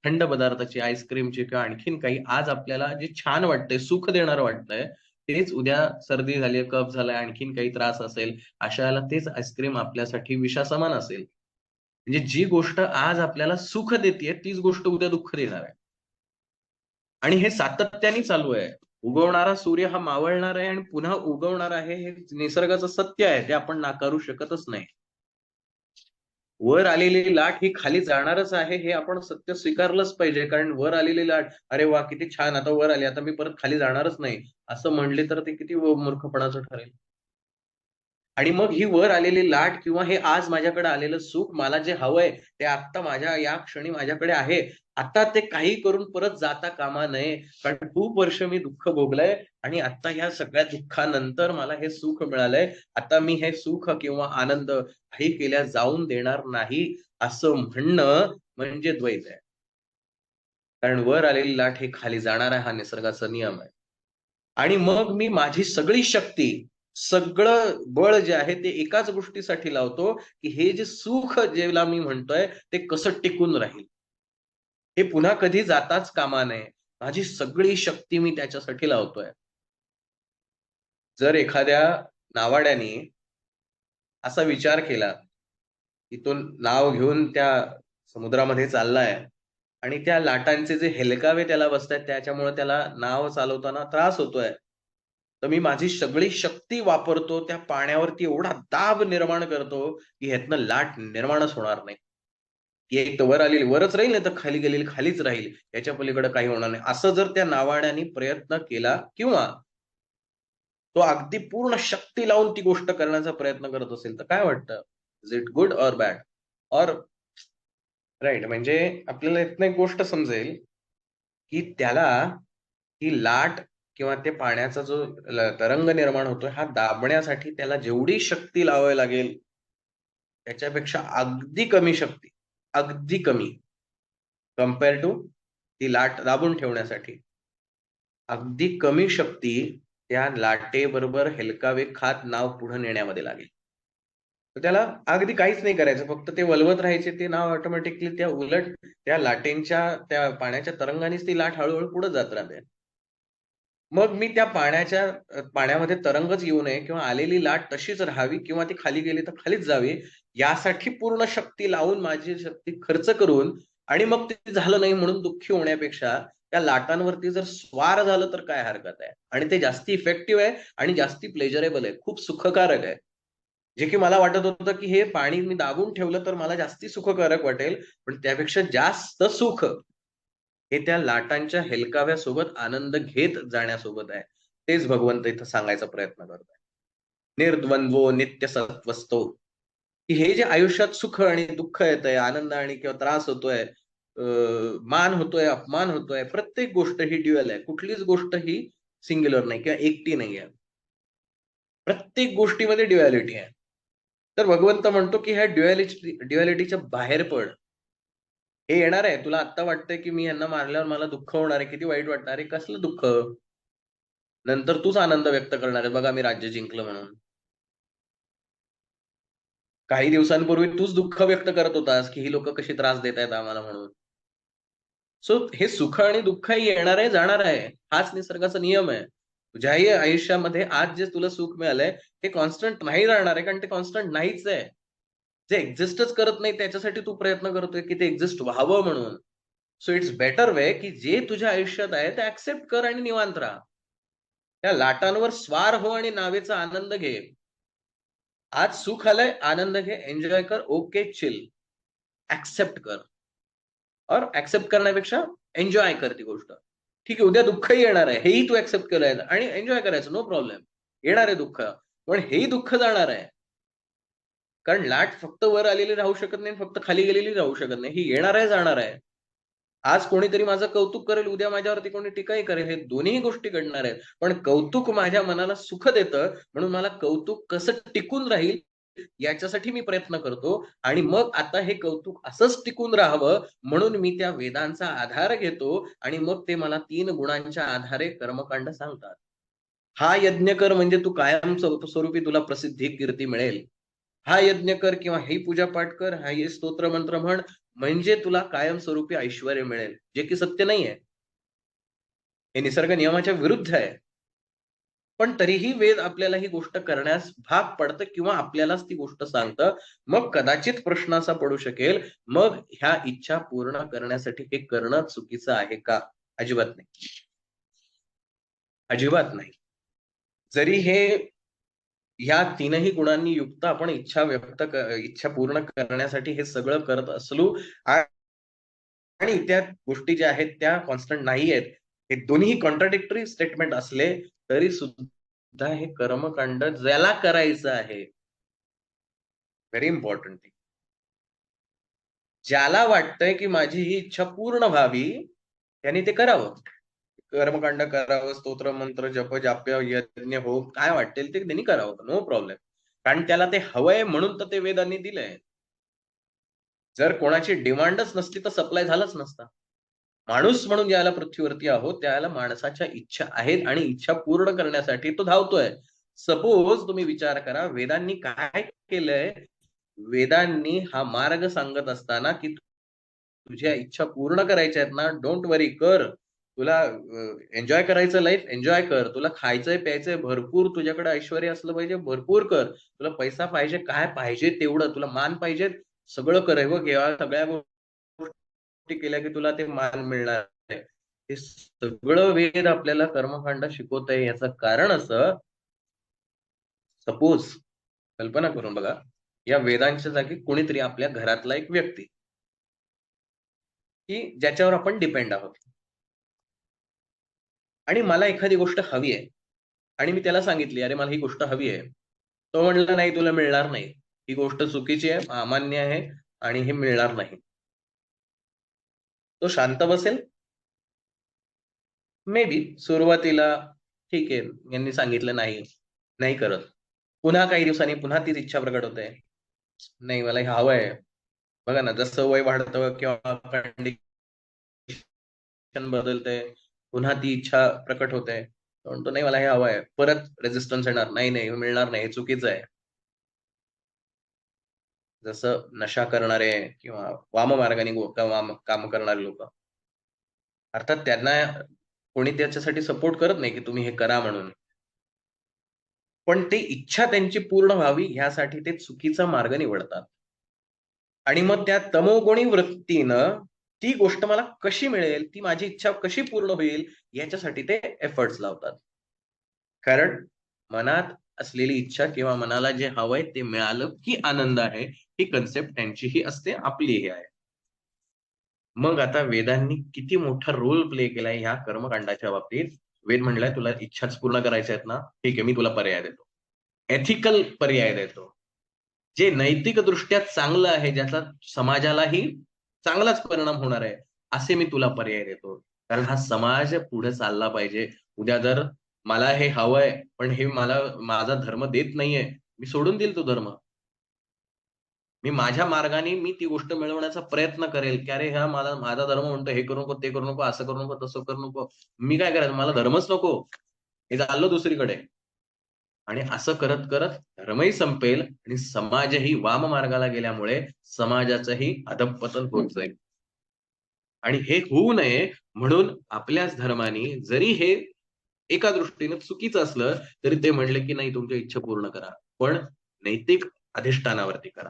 थंड पदार्थाची, आईस्क्रीमची किंवा आणखीन काही आज आपल्याला जे छान वाटतंय, सुख देणारं वाटतंय, तेच उद्या सर्दी झाली, कफ झालाय, आणखीन काही त्रास असेल, अशा वेळेला तेच आईस्क्रीम आपल्यासाठी विषासमान असेल. म्हणजे जी गोष्ट आज आपल्याला सुख देतेय, तीच गोष्ट उद्या दुःख देणार आहे. आणि हे सातत्याने चालू आहे. उगवणारा सूर्य हा मावळणार आहे आणि पुन्हा उगवणार आहे, हे निसर्गाचं सत्य आहे. ते आपण नाकारू शकतच नाही. वर आलेली लाट ही खाली जाणारच आहे, हे आपण सत्य स्वीकारलंच पाहिजे. कारण वर आलेली लाट, अरे वा किती छान, आता वर आली, आता मी परत खाली जाणारच नाही, असं म्हणले तर ते किती मूर्खपणाचं ठरेल. आणि मग ही वर आलेली लाट किंवा हे आज माझ्याकडे आलेलं सुख, मला जे हवंय ते आत्ता माझ्या या क्षणी माझ्याकडे आहे. आता ते काही करून परत जाता कामा नये. कारण खूप वर्ष मी दुःख भोगलंय आणि आता ह्या सगळ्या दुःखानंतर मला हे सुख मिळालंय. आता मी हे सुख किंवा आनंद काही केल्या जाऊन देणार नाही, असं म्हणणं म्हणजे द्वैत आहे. कारण वर आलेली लाट ही खाली जाणार आहे, हा निसर्गाचा नियम आहे. आणि मग मी माझी सगळी शक्ती, सगळं बळ जे आहे ते एकाच गोष्टीसाठी लावतो, की हे जे सुख ज्याला मी म्हणतोय, ते कसं टिकून राहील. हे पुन्हा कधी जाताच कामा नये. माझी सगळी शक्ती मी त्याच्यासाठी लावतोय. जर एखाद्या नावाड्याने असा विचार केला, की तो नाव घेऊन त्या समुद्रामध्ये चाललाय आणि त्या लाटांचे जे हेलकावे त्याला बसतायत, त्याच्यामुळे त्याला नाव चालवताना त्रास होतोय. तर मी माझी सगळी शक्ती वापरतो, त्या पाण्यावरती एवढा दाब निर्माण करतो, की ह्यातनं लाट निर्माणच होणार नाही. की एक तर वर आलेली वरच राहील, नाही तर खाली गेलेली खालीच राहील. याच्या पलीकडे काही होणार नाही. असं जर त्या नावाड्याने प्रयत्न केला किंवा तो अगदी पूर्ण शक्ती लावून ती गोष्ट करण्याचा प्रयत्न करत असेल, तर काय वाटतं? Is it good or bad? Or right, म्हणजे आपल्याला इथनं एक गोष्ट समजेल, की त्याला ही लाट किंवा ते पाण्याचा जो तरंग निर्माण होतोय, हा दाबण्यासाठी त्याला जेवढी शक्ती लावावी लागेल, त्याच्यापेक्षा अगदी कमी शक्ती, अगदी कमी कंपेअर टू ती लाट दाबून ठेवण्यासाठी. अगदी कमी शक्ती त्या लाटेबरोबर हेलकावे खात नाव पुढे नेण्यामध्ये लागेल. तर त्याला अगदी काहीच नाही करायचं. फक्त ते वलवत राहायचे. ते नाव ऑटोमॅटिकली त्या उलट त्या लाटेंच्या त्या पाण्याच्या तरंगानेच ती लाट हळू पुढे जात राहते. मग मी त्या पाण्यामध्ये तरंगच येऊ नये किंवा आलेली लाट तशीच राहावी किंवा ती खाली गेली तर खालीच जावी, यासाठी पूर्ण शक्ती लावून, माझी शक्ती खर्च करून आणि मग ते झालं नाही म्हणून दुःखी होण्यापेक्षा त्या लाटांवरती जर स्वार झालं तर काय हरकत आहे? आणि ते जास्ती इफेक्टिव्ह आहे आणि जास्ती प्लेजरेबल आहे. खूप सुखकारक आहे. जे की मला वाटत होतं, की हे पाणी मी दाबून ठेवलं तर मला जास्ती सुखकारक वाटेल. पण त्यापेक्षा जास्त सुख हे त्या लाटांच्या हेलकाव्यासोबत आनंद घेत जाण्यासोबत आहे. तेच भगवंत इथं सांगायचा प्रयत्न करताय. निर्द्वंद्वो नित्य सत्वस्थो, की हे जे आयुष्यात सुख आणि दुःख येतंय, आनंद आणि किंवा त्रास होतोय, मान होतोय, अपमान होतोय, प्रत्येक गोष्ट ही ड्युअल आहे. कुठलीच गोष्ट ही सिंग्युलर नाही किंवा एकटी नाहीये. प्रत्येक गोष्टीमध्ये ड्युअॅलिटी आहे. तर भगवंत म्हणतो, की ह्या ड्युअॅलिटीच्या बाहेर पड. हे येणार आहे. तुला आत्ता वाटतंय, की मी यांना मारल्यावर मला दुःख होणार आहे. किती वाईट वाटणार आहे. कसलं दुःख? नंतर तूच आनंद व्यक्त करणार आहे, बघा मी राज्य जिंकलं म्हणून. काही दिवसांपूर्वी तूच दुःख व्यक्त करत होतास, की ही लोकं कशी त्रास देत आहेत आम्हाला म्हणून. सो हे सुख आणि दुःख येणार आहे, जाणार आहे. हाच निसर्गाचा नियम आहे. तुझ्याही आयुष्यामध्ये आज जे तुला सुख मिळालंय, ते कॉन्स्टंट नाही राहणार आहे, कारण ते कॉन्स्टंट नाहीच आहे. जे एक्झिस्टच करत नाही त्याच्यासाठी तू प्रयत्न करतोय, की ते एक्झिस्ट व्हावं म्हणून. सो इट्स बेटर वे, की जे तुझ्या आयुष्यात आहे ते एक्सेप्ट कर आणि निवांत राहा. त्या लाटांवर स्वार हो आणि नावेचा आनंद घे. आज सुख आलंय, आनंद घे, एन्जॉय कर, ओके, चिल. एक्सेप्ट कर. और एक्सेप्ट करण्यापेक्षा एन्जॉय कर ती गोष्ट. ठीक आहे, उद्या दुःखही येणार आहे. हेही तू एक्सेप्ट केलंय आणि एन्जॉय करायचं, नो प्रॉब्लेम. येणार आहे दुःख, पण हेही दुःख जाणार आहे. कारण लाट फक्त वर आलेली राहू शकत नाही, फक्त खाली गेलेली राहू शकत नाही. ही येणार आहे, जाणार आहे. आज कोणीतरी माझं कौतुक करेल, उद्या माझ्यावरती कोणी टीकाही करेल. हे दोन्ही गोष्टी घडणार आहेत. पण कौतुक माझ्या मनाला सुख देतं, म्हणून मला कौतुक कसं टिकून राहील याच्यासाठी मी प्रयत्न करतो आणि मग आता हे कौतुक असंच टिकून राहावं म्हणून मी त्या वेदांचा आधार घेतो आणि मग ते मला 3 गुणांच्या आधारे कर्मकांड सांगतात. हा यज्ञ कर म्हणजे तू कायम स्वरूपी तुला प्रसिद्धी, कीर्ती मिळेल. हा यज्ञ कर किंवा ही पूजा-पाठ कर, हा हे स्तोत्र मंत्र म्हण, म्हणजे तुला कायमस्वरूपी ऐश्वर्य मिळेल, जे की सत्य नाहीये. हे निसर्ग नियमाच्या विरुद्ध आहे. पण तरीही वेद आपल्याला ही गोष्ट करण्यास भाग पडतं किंवा आपल्यालाच ती गोष्ट सांगतं. मग कदाचित प्रश्न असा पडू शकेल, मग ह्या इच्छा पूर्ण करण्यासाठी हे करणं चुकीचं आहे का? अजिबात नाही. अजिबात नाही. जरी हे ह्या तीनही गुणांनी युक्त आपण इच्छा पूर्ण करण्यासाठी हे सगळं करत असलो आणि त्या गोष्टी ज्या आहेत त्या कॉन्स्टंट नाही आहेत. हे दोन्ही कॉन्ट्राडिक्टरी स्टेटमेंट असले तरी सुद्धा हे कर्मकांड ज्याला करायचं आहे, व्हेरी इम्पॉर्टंट थिंग. ज्याला वाटतंय की माझी ही इच्छा पूर्ण व्हावी, त्यांनी ते करावं. कर्मकांड करावं, स्तोत्र, मंत्र, जप, जाप्य, यज्ञ, होम काय वाटेल ते त्यांनी करावं. No problem. कारण त्याला ते हवंय म्हणून तर ते वेदांनी दिलंय. जर कोणाची डिमांडच नसती तर सप्लाय झालाच नसता. माणूस म्हणून ज्याला पृथ्वीवरती आहोत, त्याला माणसाच्या इच्छा आहेत आणि इच्छा पूर्ण करण्यासाठी तो धावतोय. सपोज तुम्ही विचार करा, वेदांनी काय केलंय? वेदांनी हा मार्ग सांगत असताना, की तुझ्या इच्छा पूर्ण करायच्या आहेत ना, डोंट वरी कर. तुला एन्जॉय करायचं लाईफ, एन्जॉय कर. तुला खायचंय, प्यायचंय भरपूर, तुझ्याकडे ऐश्वर्य असलं पाहिजे, भरपूर कर. तुला पैसा पाहिजे, काय पाहिजे तेवढं. तुला मान पाहिजे, सगळं कर. हे बघ, या सगळ्या गोष्टी केल्या की तुला ते मान मिळणार आहे. हे सगळं वेद आपल्याला कर्मकांड शिकवत आहे. याचं कारण असं, सपोज कल्पना करून बघा, या वेदांच्या जागी कोणीतरी आपल्या घरातला एक व्यक्ती, की ज्याच्यावर आपण डिपेंड आहोत, आणि मला एखादी गोष्ट हवी आहे आणि मी त्याला सांगितली, अरे मला ही गोष्ट हवी आहे. तो म्हणला, नाही तुला मिळणार नाही, ही गोष्ट चुकीची आहे, अमान्य आहे आणि हे मिळणार नाही. तो शांत बसेल? मे बी सुरुवातीला ठीक आहे, यांनी सांगितलं नाही, नाही करत. पुन्हा काही दिवसांनी पुन्हा तीच इच्छा प्रकट होते. नाही मला हे हवंय. बघा ना, जसं वय वाढतं किंवा कंडिशन बदलते, पुन्हा ती इच्छा प्रकट होते. तो म्हणतो नाही मला हे हवंय. परत रेझिस्टन्स येणार, नाही नाही हे मिळणार नाही, हे चुकीचं आहे. जसं नशा करणारे किंवा वाममार्गाने काम करणारे लोक, अर्थात त्यांना कोणी त्याच्यासाठी सपोर्ट करत नाही की तुम्ही हे करा म्हणून. पण ते इच्छा त्यांची पूर्ण व्हावी ह्यासाठी ते चुकीचा मार्ग निवडतात. आणि मग त्या तमोगुणी वृत्तीनं ती गोष्ट मला कशी मिळेल, ती माझी इच्छा कशी पूर्ण होईल, याच्यासाठी ते एफर्ट्स लावतात. कारण मनात असलेली इच्छा किंवा मनाला जे हवंय ते मिळालं की आनंद आहे, ही कन्सेप्ट त्यांचीही असते, आपलीही आहे. मग आता वेदांनी किती मोठा रोल प्ले केलाय ह्या कर्मकांडाच्या बाबतीत. वेद म्हणलाय, तुला इच्छाच पूर्ण करायच्या आहेत ना, ठीक आहे, मी तुला पर्याय देतो. एथिकल पर्याय देतो. जे नैतिकदृष्ट्या चांगलं आहे, ज्याचा समाजालाही चांगलाच परिणाम होणार आहे, असे मी तुला पर्याय देतो. कारण हा समाज पुढे चालला पाहिजे. उद्या जर मला हे हवंय, पण हे मला माझा धर्म देत नाहीये, मी सोडून देईल तो धर्म. मी माझ्या मार्गाने मी ती गोष्ट मिळवण्याचा प्रयत्न करेल, की अरे हा मला माझा धर्म म्हणतो हे करू नको, ते करू नको, असं करू नको, तसं करू नको. मी काय करायचं? मला धर्मच नको. हे चाललो दुसरीकडे. आणि असं करत करत धर्मही संपेल आणि समाजही वाम मार्गाला गेल्यामुळे समाजाचंही अधःपतन होत जाईल. आणि हे होऊ नये म्हणून आपल्याच धर्माने, जरी हे एका दृष्टीने चुकीचं असलं, तरी ते म्हणले की नाही तुमच्या इच्छा पूर्ण करा. पण नैतिक अधिष्ठानावरती करा.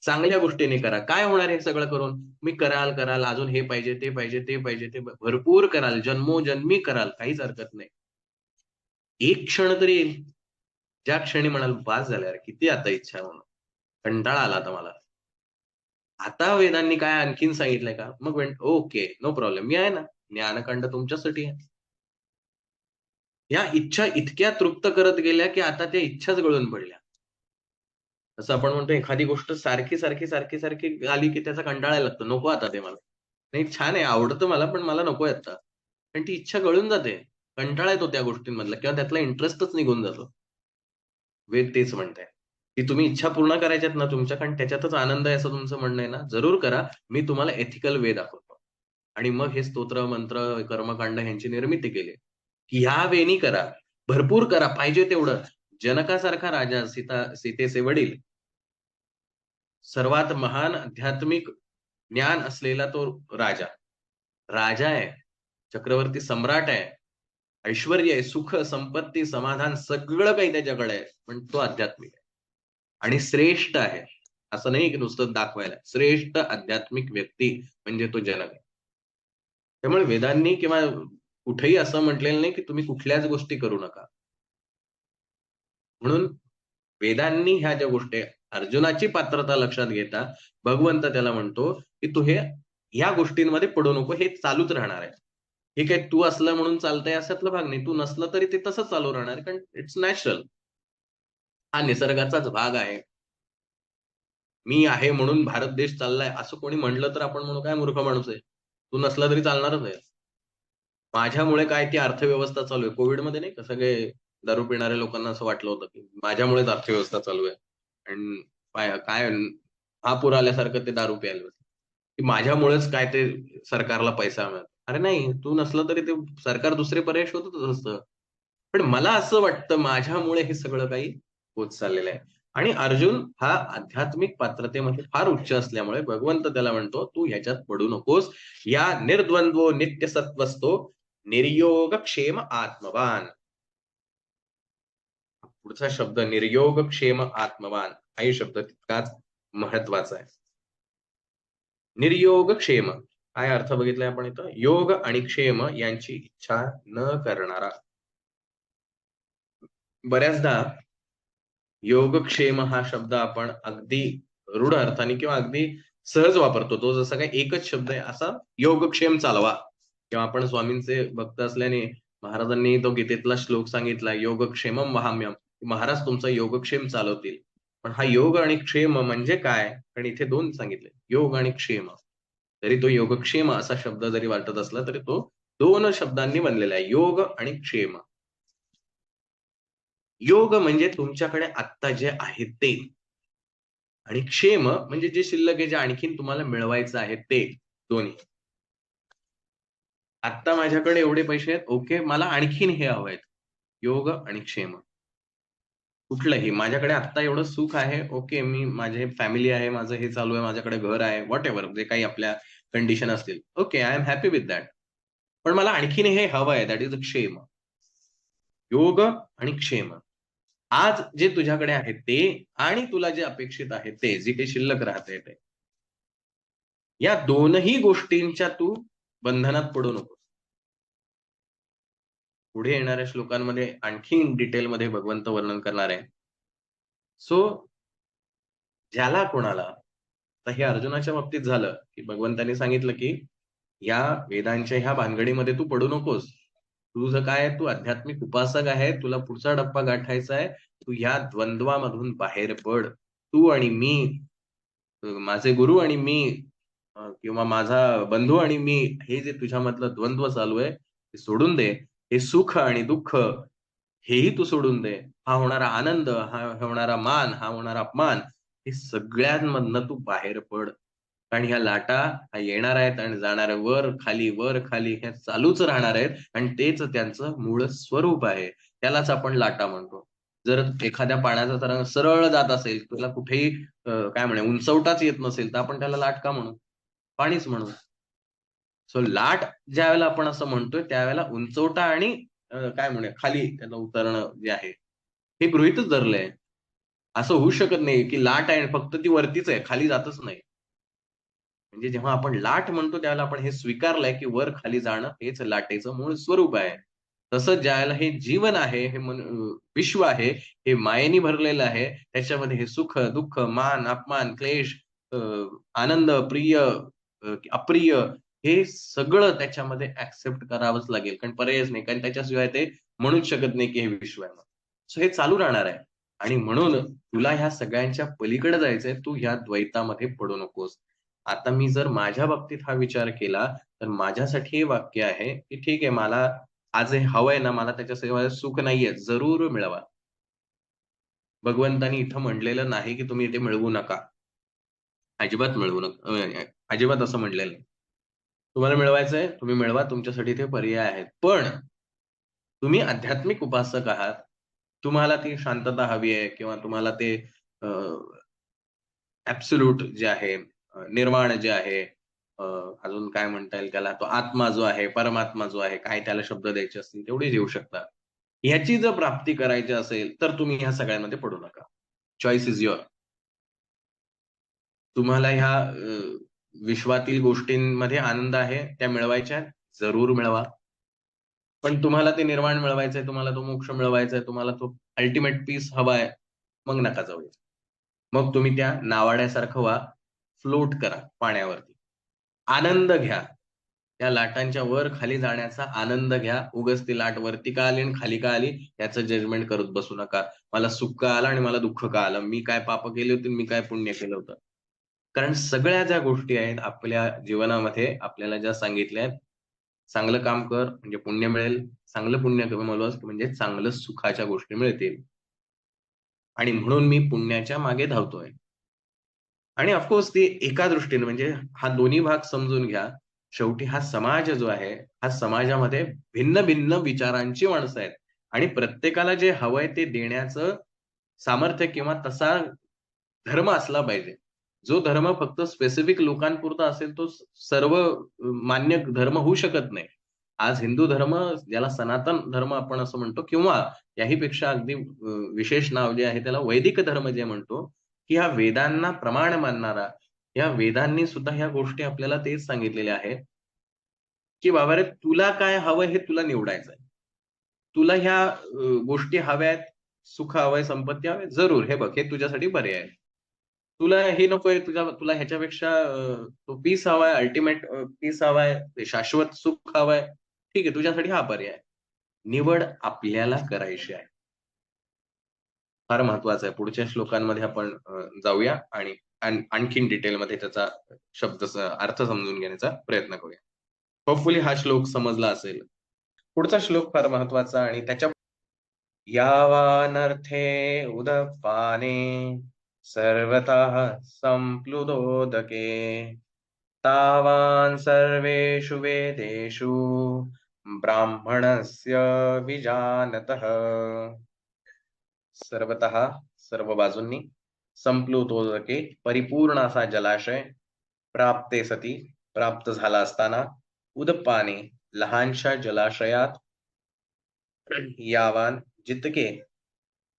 चांगल्या गोष्टीने करा. काय होणार हे सगळं करून? तुम्ही कराल, अजून हे पाहिजे, ते पाहिजे, ते पाहिजे, ते भरपूर कराल, जन्मोजन्मी कराल, काहीच हरकत नाही. एक क्षण तरी येईल, ज्या क्षणी म्हणाल, "बास झालं यार, किती आता इच्छा आहे म्हणून. कंटाळा आला आता मला." आता वेदांनी काय आणखीन सांगितलंय का? मग ओके, नो प्रॉब्लेम. मी आहे ना. ज्ञानकांड तुमच्यासाठी आहे. ह्या इच्छा इतक्या तृप्त करत गेल्या, की आता त्या इच्छाच गळून पडल्या. जसं आपण म्हणतो एखादी गोष्ट सारखी आली, की त्याचा कंटाळा यायला लागतो. नको आता ते मला. नाही छान आहे, आवडतं मला, पण मला नकोय आता. पण ती इच्छा गळून जाते. कंटाळा येतो त्या गोष्टींमधला किंवा त्यातला इंटरेस्टच निघून जातो. वेद तेच म्हणताय, की तुम्ही इच्छा पूर्ण करायच्यात ना तुमच्या, कारण त्याच्यातच आनंद आहे असं तुमचं म्हणणं आहे ना, जरूर करा. मी तुम्हाला एथिकल वे दाखवतो. आणि मग हे स्तोत्र, मंत्र, कर्मकांड ह्यांची निर्मिती केली, की ह्या वेनी करा. भरपूर करा, पाहिजे तेवढं. जनकासारखा राजा, सीतेचे वडील, सर्वात महान आध्यात्मिक ज्ञान असलेला तो राजा. राजा आहे, चक्रवर्ती सम्राट आहे, ऐश्वर्य आहे, सुख, संपत्ती, समाधान सगळं काही त्याच्याकडे आहे. पण तो आध्यात्मिक आहे. आणि श्रेष्ठ आहे. असं नाही की नुसतं दाखवायला. श्रेष्ठ आध्यात्मिक व्यक्ती म्हणजे तो जनक आहे. त्यामुळे वेदांनी किंवा कुठेही असं म्हटलेलं नाही की तुम्ही कुठल्याच गोष्टी करू नका. म्हणून वेदांनी ह्या ज्या गोष्टी अर्जुनाची पात्रता लक्षात घेता भगवंत त्याला म्हणतो की तू ह्या गोष्टींमध्ये पडू नको, हे चालूच राहणार आहे. हे काय तू असलं म्हणून चालतंय अशातला भाग नाही. तू नसलं तरी ते तसंच चालू राहणार आहे, कारण इट्स नॅचरल. हा निसर्गाचाच भाग आहे. मी आहे म्हणून भारत देश चाललाय असं कोणी म्हटलं तर आपण म्हणू काय मूर्ख माणूस आहे. तू नसला तरी चालणारच आहे. माझ्यामुळे काय ती अर्थव्यवस्था चालू आहे. कोव्हिडमध्ये नाही का सगळे दारू पिणाऱ्या लोकांना असं वाटलं होतं, की माझ्यामुळेच अर्थव्यवस्था चालू आहे. आणि काय महापूर आल्यासारखं ते दारू प्यायला बसले, की माझ्यामुळेच काय ते सरकारला पैसा मिळतो. अरे नाही, तू नसलं तरी ते सरकार दुसरे पर्याय शोधतच असतं. पण मला असं वाटतं माझ्यामुळे हे सगळं काही होत चाललेलं आहे. आणि अर्जुन हा आध्यात्मिक पात्रतेमध्ये फार उच्च असल्यामुळे भगवंत त्याला म्हणतो, "तू ह्याच्यात पडू नकोस. या निर्द्वंद्वो नित्यसत्त्वस्तो निर्योगक्षेम आत्मवान." पुढचा शब्द निर्योगक्षेम आत्मवान हाही शब्द तितकाच महत्वाचा आहे. निर्योगक्षेम काय अर्थ बघितलाय आपण इथं? योग आणि क्षेम यांची इच्छा न करणारा. बऱ्याचदा योगक्षेम हा शब्द आपण अगदी रूढ अर्थाने किंवा अगदी सहज वापरतो. तो जसा काही एकच शब्द आहे असा योगक्षेम चालवा किंवा आपण स्वामींचे भक्त असल्याने महाराजांनी तो गीतेतला श्लोक सांगितला योगक्षेमम वहाम्यम. महाराज तुमचा योगक्षेम चालवतील. पण हा योग आणि क्षेम म्हणजे काय? कारण इथे दोन सांगितले योग आणि क्षेम. तरी तो योगक्षेम असा शब्द जरी वाटत असला तरी तो दोन शब्दांनी बनलेला आहे योग आणि क्षेम. योग म्हणजे तुमच्याकडे आत्ता जे आहे ते आणि क्षेम म्हणजे जे शिल्लक आहे, जे आणखीन तुम्हाला मिळवायचं आहे ते दोन्ही. आत्ता माझ्याकडे एवढे पैसे आहेत, ओके. मला आणखीन हे हवंय. योग आणि क्षेम. कुठलंही. माझ्याकडे आत्ता एवढं सुख आहे, ओके. माझी फॅमिली आहे, माझं हे चालू आहे, माझ्याकडे घर आहे, व्हॉटएव्हर जे काही आपल्या कंडिशन असतील. Okay, I am happy with that. पण मला आणखीन हे हवंय, दॅट इज अ क्षेम. योग आणि क्षेम. आज जे तुझ्याकडे आहे ते आणि तुला जे अपेक्षित आहे ते, जे काही शिल्लक राहतंय ते. या दोनही गोष्टींच्या तू बंधनात पडू नकोस. पुढे येणाऱ्या श्लोकांमध्ये आणखीन डिटेलमध्ये भगवंत वर्णन करणार आहे. सो ज्याला कोणाला तर हे अर्जुनाच्या बाबतीत झालं, की भगवंतांनी सांगितलं, की या वेदांच्या ह्या भानगडीमध्ये तू पडू नकोस. तुझं काय आहे, तू आध्यात्मिक उपासक आहे. तुला पुढचा टप्पा गाठायचा आहे. तू ह्या द्वंद्वामधून बाहेर पड. तू आणि मी, माझे गुरु आणि मी किंवा माझा बंधू आणि मी, हे जे तुझ्यामधलं द्वंद्व चालू आहे, ते सोडून दे. हे सुख आणि दुःख हेही तू सोडून दे. हा होणारा आनंद, हा होणारा मान, हा होणारा अपमान, हे सगळ्यांमधनं तू बाहेर पड. कारण ह्या लाटा ह्या येणार आहेत आणि जाणाऱ्या वर खाली ह्या चालूच राहणार आहेत आणि तेच त्यांचं मूळ स्वरूप आहे. त्यालाच आपण लाटा म्हणतो. जर एखाद्या पाण्याचा तरंग सरळ जात असेल, त्याला कुठेही काय म्हणे उंचवटाच येत नसेल, तर आपण त्याला लाट का म्हणू? पाणीच म्हणू. सो लाट ज्यावेळेला आपण असं म्हणतोय, त्यावेळेला उंचवटा आणि काय म्हणूया खाली त्याला उतरणं जे आहे, हे गृहीतच धरलंय. असं होऊ शकत नाही, की लाट आहे आणि फक्त ती वरतीच आहे, खाली जातच नाही. म्हणजे जेव्हा आपण लाट म्हणतो त्यावेळेला आपण हे स्वीकारलंय, की वर खाली जाणं हेच लाटेचं मूळ स्वरूप आहे. तसंच ज्यावेळेला हे जीवन आहे, हे विश्व आहे, हे मायेने भरलेलं आहे. त्याच्यामध्ये हे सुख, दुःख, मान, अपमान, क्लेश, अ, आनंद, प्रिय, अप्रिय हे सगळं त्याच्यामध्ये एक्सेप्ट करावंच लागेल. कारण पर्यायच नाही. कारण त्याच्याशिवाय ते म्हणूच शकत नाही, की हे विश्व आहे. सो हे चालू राहणार आहे. आणि म्हणून तुला ह्या सगळ्यांच्या पलीकडे जायचंय, तू ह्या द्वैतामध्ये पडू नकोस. आता मी जर माझ्या बाबतीत हा विचार केला, तर माझ्यासाठी हे वाक्य आहे, की ठीक आहे मला आज हे हवंय ना, मला त्याच्याशिवाय सुख नाहीये, जरूर मिळवा. भगवंतानी इथं म्हटलेलं नाही, की तुम्ही ते मिळवू नका. अजिबात मिळवू नका. अजिबात असं म्हटलेलं नाही. तुम्हाला मिळवायचंय, तुम्ही मिळवा. तुमच्यासाठी ते पर्याय आहेत. पण तुम्ही आध्यात्मिक उपासक आहात. तुम्हाला ती शांतता हवी आहे किंवा तुम्हाला ते ॲब्सोल्यूट जे आहे, निर्वाण जे आहे, अ, अजून काय म्हणता येईल त्याला, तो आत्मा जो आहे, परमात्मा जो आहे, काय त्याला शब्द द्यायचे असतील तेवढे देऊ शकता. ह्याची जर प्राप्ती करायची असेल, तर तुम्ही ह्या सगळ्यांमध्ये पडू नका. Choice is your. तुम्हाला ह्या विश्वातील गोष्टींमध्ये आनंद आहे, त्या मिळवायच्या आहेत, जरूर मिळवा. पण तुम्हाला ते निर्वाण मिळवायचंय, तुम्हाला तो मोक्ष मिळवायचा आहे, तुम्हाला तो अल्टिमेट पीस हवा आहे, मग नका जाऊया. मग तुम्ही त्या नावाड्यासारखं व्हा, फ्लोट करा पाण्यावरती. आनंद घ्या. त्या लाटांच्या वर खाली जाण्याचा आनंद घ्या. उगाच ती लाट वरती का आली आणि खाली का आली याचं जजमेंट करत बसू नका. मला सुख का आलं आणि मला दुःख का आलं? मी काय पाप केली होती, मी काय पुण्य केलं होतं? कारण सगळ्या ज्या गोष्टी आहेत आपल्या जीवनामध्ये आपल्याला ज्या सांगितल्या आहेत, चांगलं काम कर म्हणजे पुण्य मिळेल, चांगलं पुण्य कमवलंस म्हणजे चांगलं सुखाच्या गोष्टी मिळतील. आणि म्हणून मी पुण्याच्या मागे धावतोय. आणि ऑफकोर्स ती एका दृष्टीने म्हणजे हा दोन्ही भाग समजून घ्या. शेवटी हा समाज जो आहे, हा समाजामध्ये भिन्न-भिन्न विचारांची माणसं आहेत आणि प्रत्येकाला जे हवंय ते देण्याचं सामर्थ्य किंवा तसा धर्म असला पाहिजे. जो धर्म फक्त स्पेसिफिक लोकांपुरता असेल तो सर्व मान्य धर्म होऊ शकत नाही. आज हिंदू धर्म ज्याला सनातन धर्म आपण असं म्हणतो किंवा याही पेक्षा अगदी विशेष नाव जे आहे त्याला वैदिक धर्म जे म्हणतो, की हा वेदांना प्रमाण मानणारा, या वेदांनी सुद्धा ह्या गोष्टी आपल्याला तेच सांगितलेल्या आहेत, की बाबा रे तुला काय हवंय हे तुला निवडायचंय. तुला ह्या गोष्टी हव्यात, सुख हवंय, संपत्ती हवी जरूर हे बघ हे तुझ्यासाठी पर्याय आहे. तुला हे नकोय तुला ह्याच्यापेक्षा तो पीस हवाय, अल्टिमेट पीस हवाय, ते शाश्वत सुख हवंय. ठीक आहे तुझ्यासाठी हा पर्याय आहे. निवड आपल्याला करायची आहे. फार महत्वाचं आहे. पुढच्या श्लोकांमध्ये आपण जाऊया आणि आणखीन डिटेलमध्ये त्याचा अर्थ समजून घेण्याचा प्रयत्न करूया. होपफुली हा श्लोक समजला असेल. पुढचा श्लोक फार महत्वाचा आणि त्याच्या यावानर्थे उदपाने सर्वतः संप्लुतोदके तावान् सर्वेषु वेदेषु ब्राह्मणस्य विजानतः. सर्वतः सर्व बाजूंनी संप्लुतोदके परिपूर्ण असा जलाशय प्राप्ते सती प्राप्त झाला असताना उदपाने लहानशा जलाशयात यावान जितके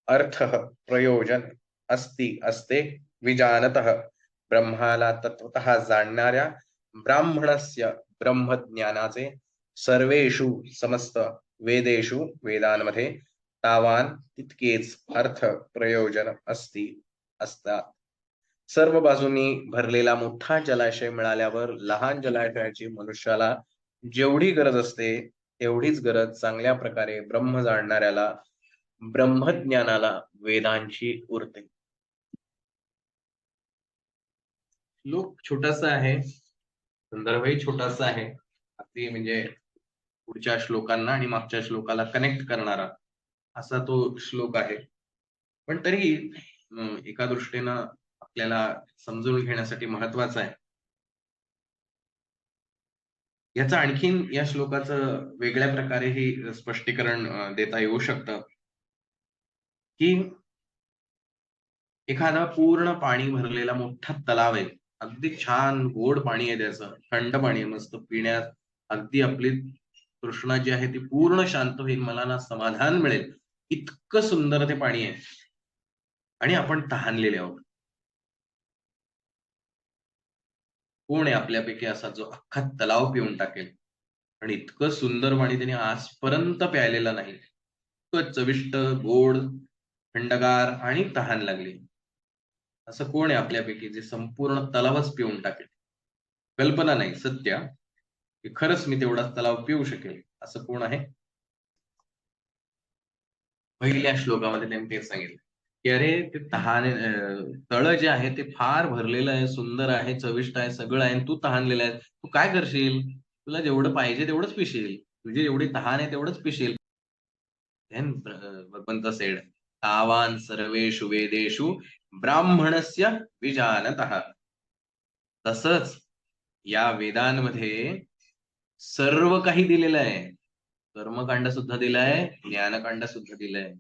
अर्थ प्रयोजन असते विजानतः ब्रह्माला तत्वतः जाणणाऱ्या ब्राह्मणस्य ब्रह्मज्ञानाचे सर्वेषु समस्त वेदेषु वेदांमध्ये तावान तितकेच अर्थ प्रयोजन असतात. सर्व बाजूंनी भरलेला मोठा जलाशय मिळाल्यावर लहान जलाशयाची मनुष्याला जेवढी गरज असते तेवढीच गरज चांगल्या प्रकारे ब्रह्म जाणणाऱ्याला ब्रह्मज्ञानाला वेदांची उरते. श्लोक छोटासा आहे, संदर्भही छोटासा आहे, अगदी म्हणजे पुढच्या श्लोकांना आणि मागच्या श्लोकाला कनेक्ट करणारा असा तो श्लोक आहे. पण तरी एका दृष्टीनं आपल्याला समजून घेण्यासाठी महत्वाचं आहे. याचं आणखीन या श्लोकाचं वेगळ्या प्रकारेही स्पष्टीकरण देता येऊ शकतं, की एखादा पूर्ण पाणी भरलेला मोठा तलाव आहे. अगदी छान गोड पाणी आहे त्याचं. थंड पाणी आहे मस्त पिण्यात. अगदी आपली तृष्णा जी आहे ती पूर्ण शांत होईल. मला ना समाधान मिळेल. इतकं सुंदर ते पाणी आहे. आणि आपण तहानलेले आहोत. कोण आहे आपल्यापैकी असा जो अख्खा तलाव पिऊन टाकेल? आणि इतकं सुंदर पाणी त्याने आजपर्यंत प्यायलेलं नाही. इतकं चविष्ट, गोड, थंडगार आणि तहान लागली. असं कोण आहे आपल्यापैकी जे संपूर्ण तलावच पिऊन टाकेल? कल्पना नाही, सत्य की खरंच मी तेवढा तलाव पिऊ शकेल असं कोण आहे? पहिल्या श्लोकामध्ये त्यांनी तेच सांगितलं, की अरे ते तळ जे आहे ते फार भरलेलं आहे, सुंदर आहे, चविष्ट आहे, सगळं आहे. तू तहानलेला आहे. तू काय करशील? तुला जेवढं पाहिजे तेवढंच पिशील. तुझी एवढी तहान आहे तेवढंच पिशील. Then भगवंत said, तावान सर्वेषु वेदेषु ब्राह्मणस्य विजानतः. तसंच या वेदांमध्ये सर्व काही दिलेलं आहे. कर्मकांड सुद्धा दिलाय, ज्ञानकांड सुद्धा दिलंय.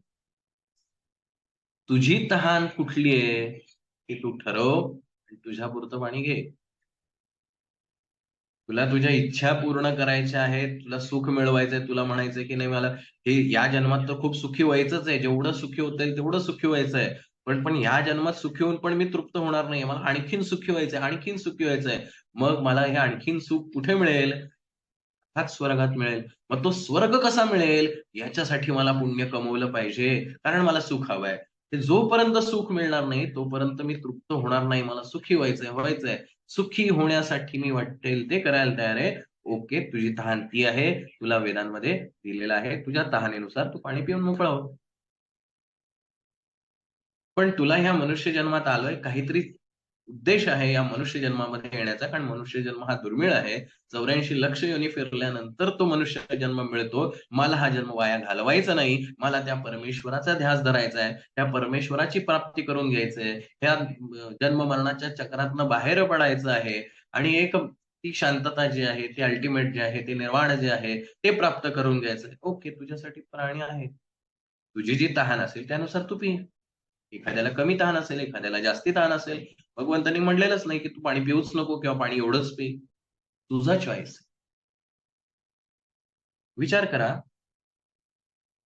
तुझी तहान कुठली आहे की तू ठरव आणि तुझ्यापुरतं पाणी घे. तुला तुझ्या इच्छा पूर्ण करायच्या आहेत, तुला सुख मिळवायचंय, तुला म्हणायचंय की नाही मला हे या जन्मात तर खूप सुखी व्हायचंच आहे. जेवढं सुखी होता येईल तेवढं सुखी व्हायचंय. पण या जन्मात सुखी होऊन पण मी तृप्त होणार नाही. मला आणखीन सुखी व्हायचंय, आणखीन सुखी व्हायचंय. मग मला हे आणखीन सुख कुठे मिळेल? हाच स्वर्गात मिळेल. मग तो स्वर्ग कसा मिळेल? याच्यासाठी मला पुण्य कमवलं पाहिजे. कारण मला सुख हवंय. जोपर्यंत सुख मिळणार नाही, तोपर्यंत मी तृप्त होणार नाही. मला सुखी व्हायचंय. सुखी होण्यासाठी मी वाटेल ते करायला तयार आहे. ओके, तुझी तहान ती आहे. तुला वेदांमध्ये दिलेलं आहे. तुझ्या तहानेनुसार तू पाणी पिऊन मोकळा हो. पण तुला ह्या मनुष्य जन्मात आलोय, काहीतरी उद्देश आहे या मनुष्य जन्मामध्ये येण्याचा. कारण मनुष्य जन्म हा दुर्मिळ आहे. 84 लक्ष योनी फिरल्यानंतर तो मनुष्य जन्म मिळतो. मला हा जन्म वाया घालवायचा नाही. मला त्या परमेश्वराचा ध्यास धरायचा आहे. त्या परमेश्वराची प्राप्ती करून घ्यायचंय. ह्या जन्म मरणाच्या चक्रातनं बाहेर पडायचं आहे आणि एक ती शांतता जी आहे, ती अल्टिमेट जे आहे, ते निर्वाण जे आहे, ते प्राप्त करून घ्यायचंय. ओके, तुझ्यासाठी प्राणी आहे. तुझी जी तहान असेल त्यानुसार तू पी. एखाद्याला कमी तहान असेल, एखाद्याला जास्ती तहान असेल. भगवंतांनी म्हणलेलंच नाही, की तू पाणी पिऊच नको किंवा पाणी एवढंच पी. तुझा चॉईस. विचार करा,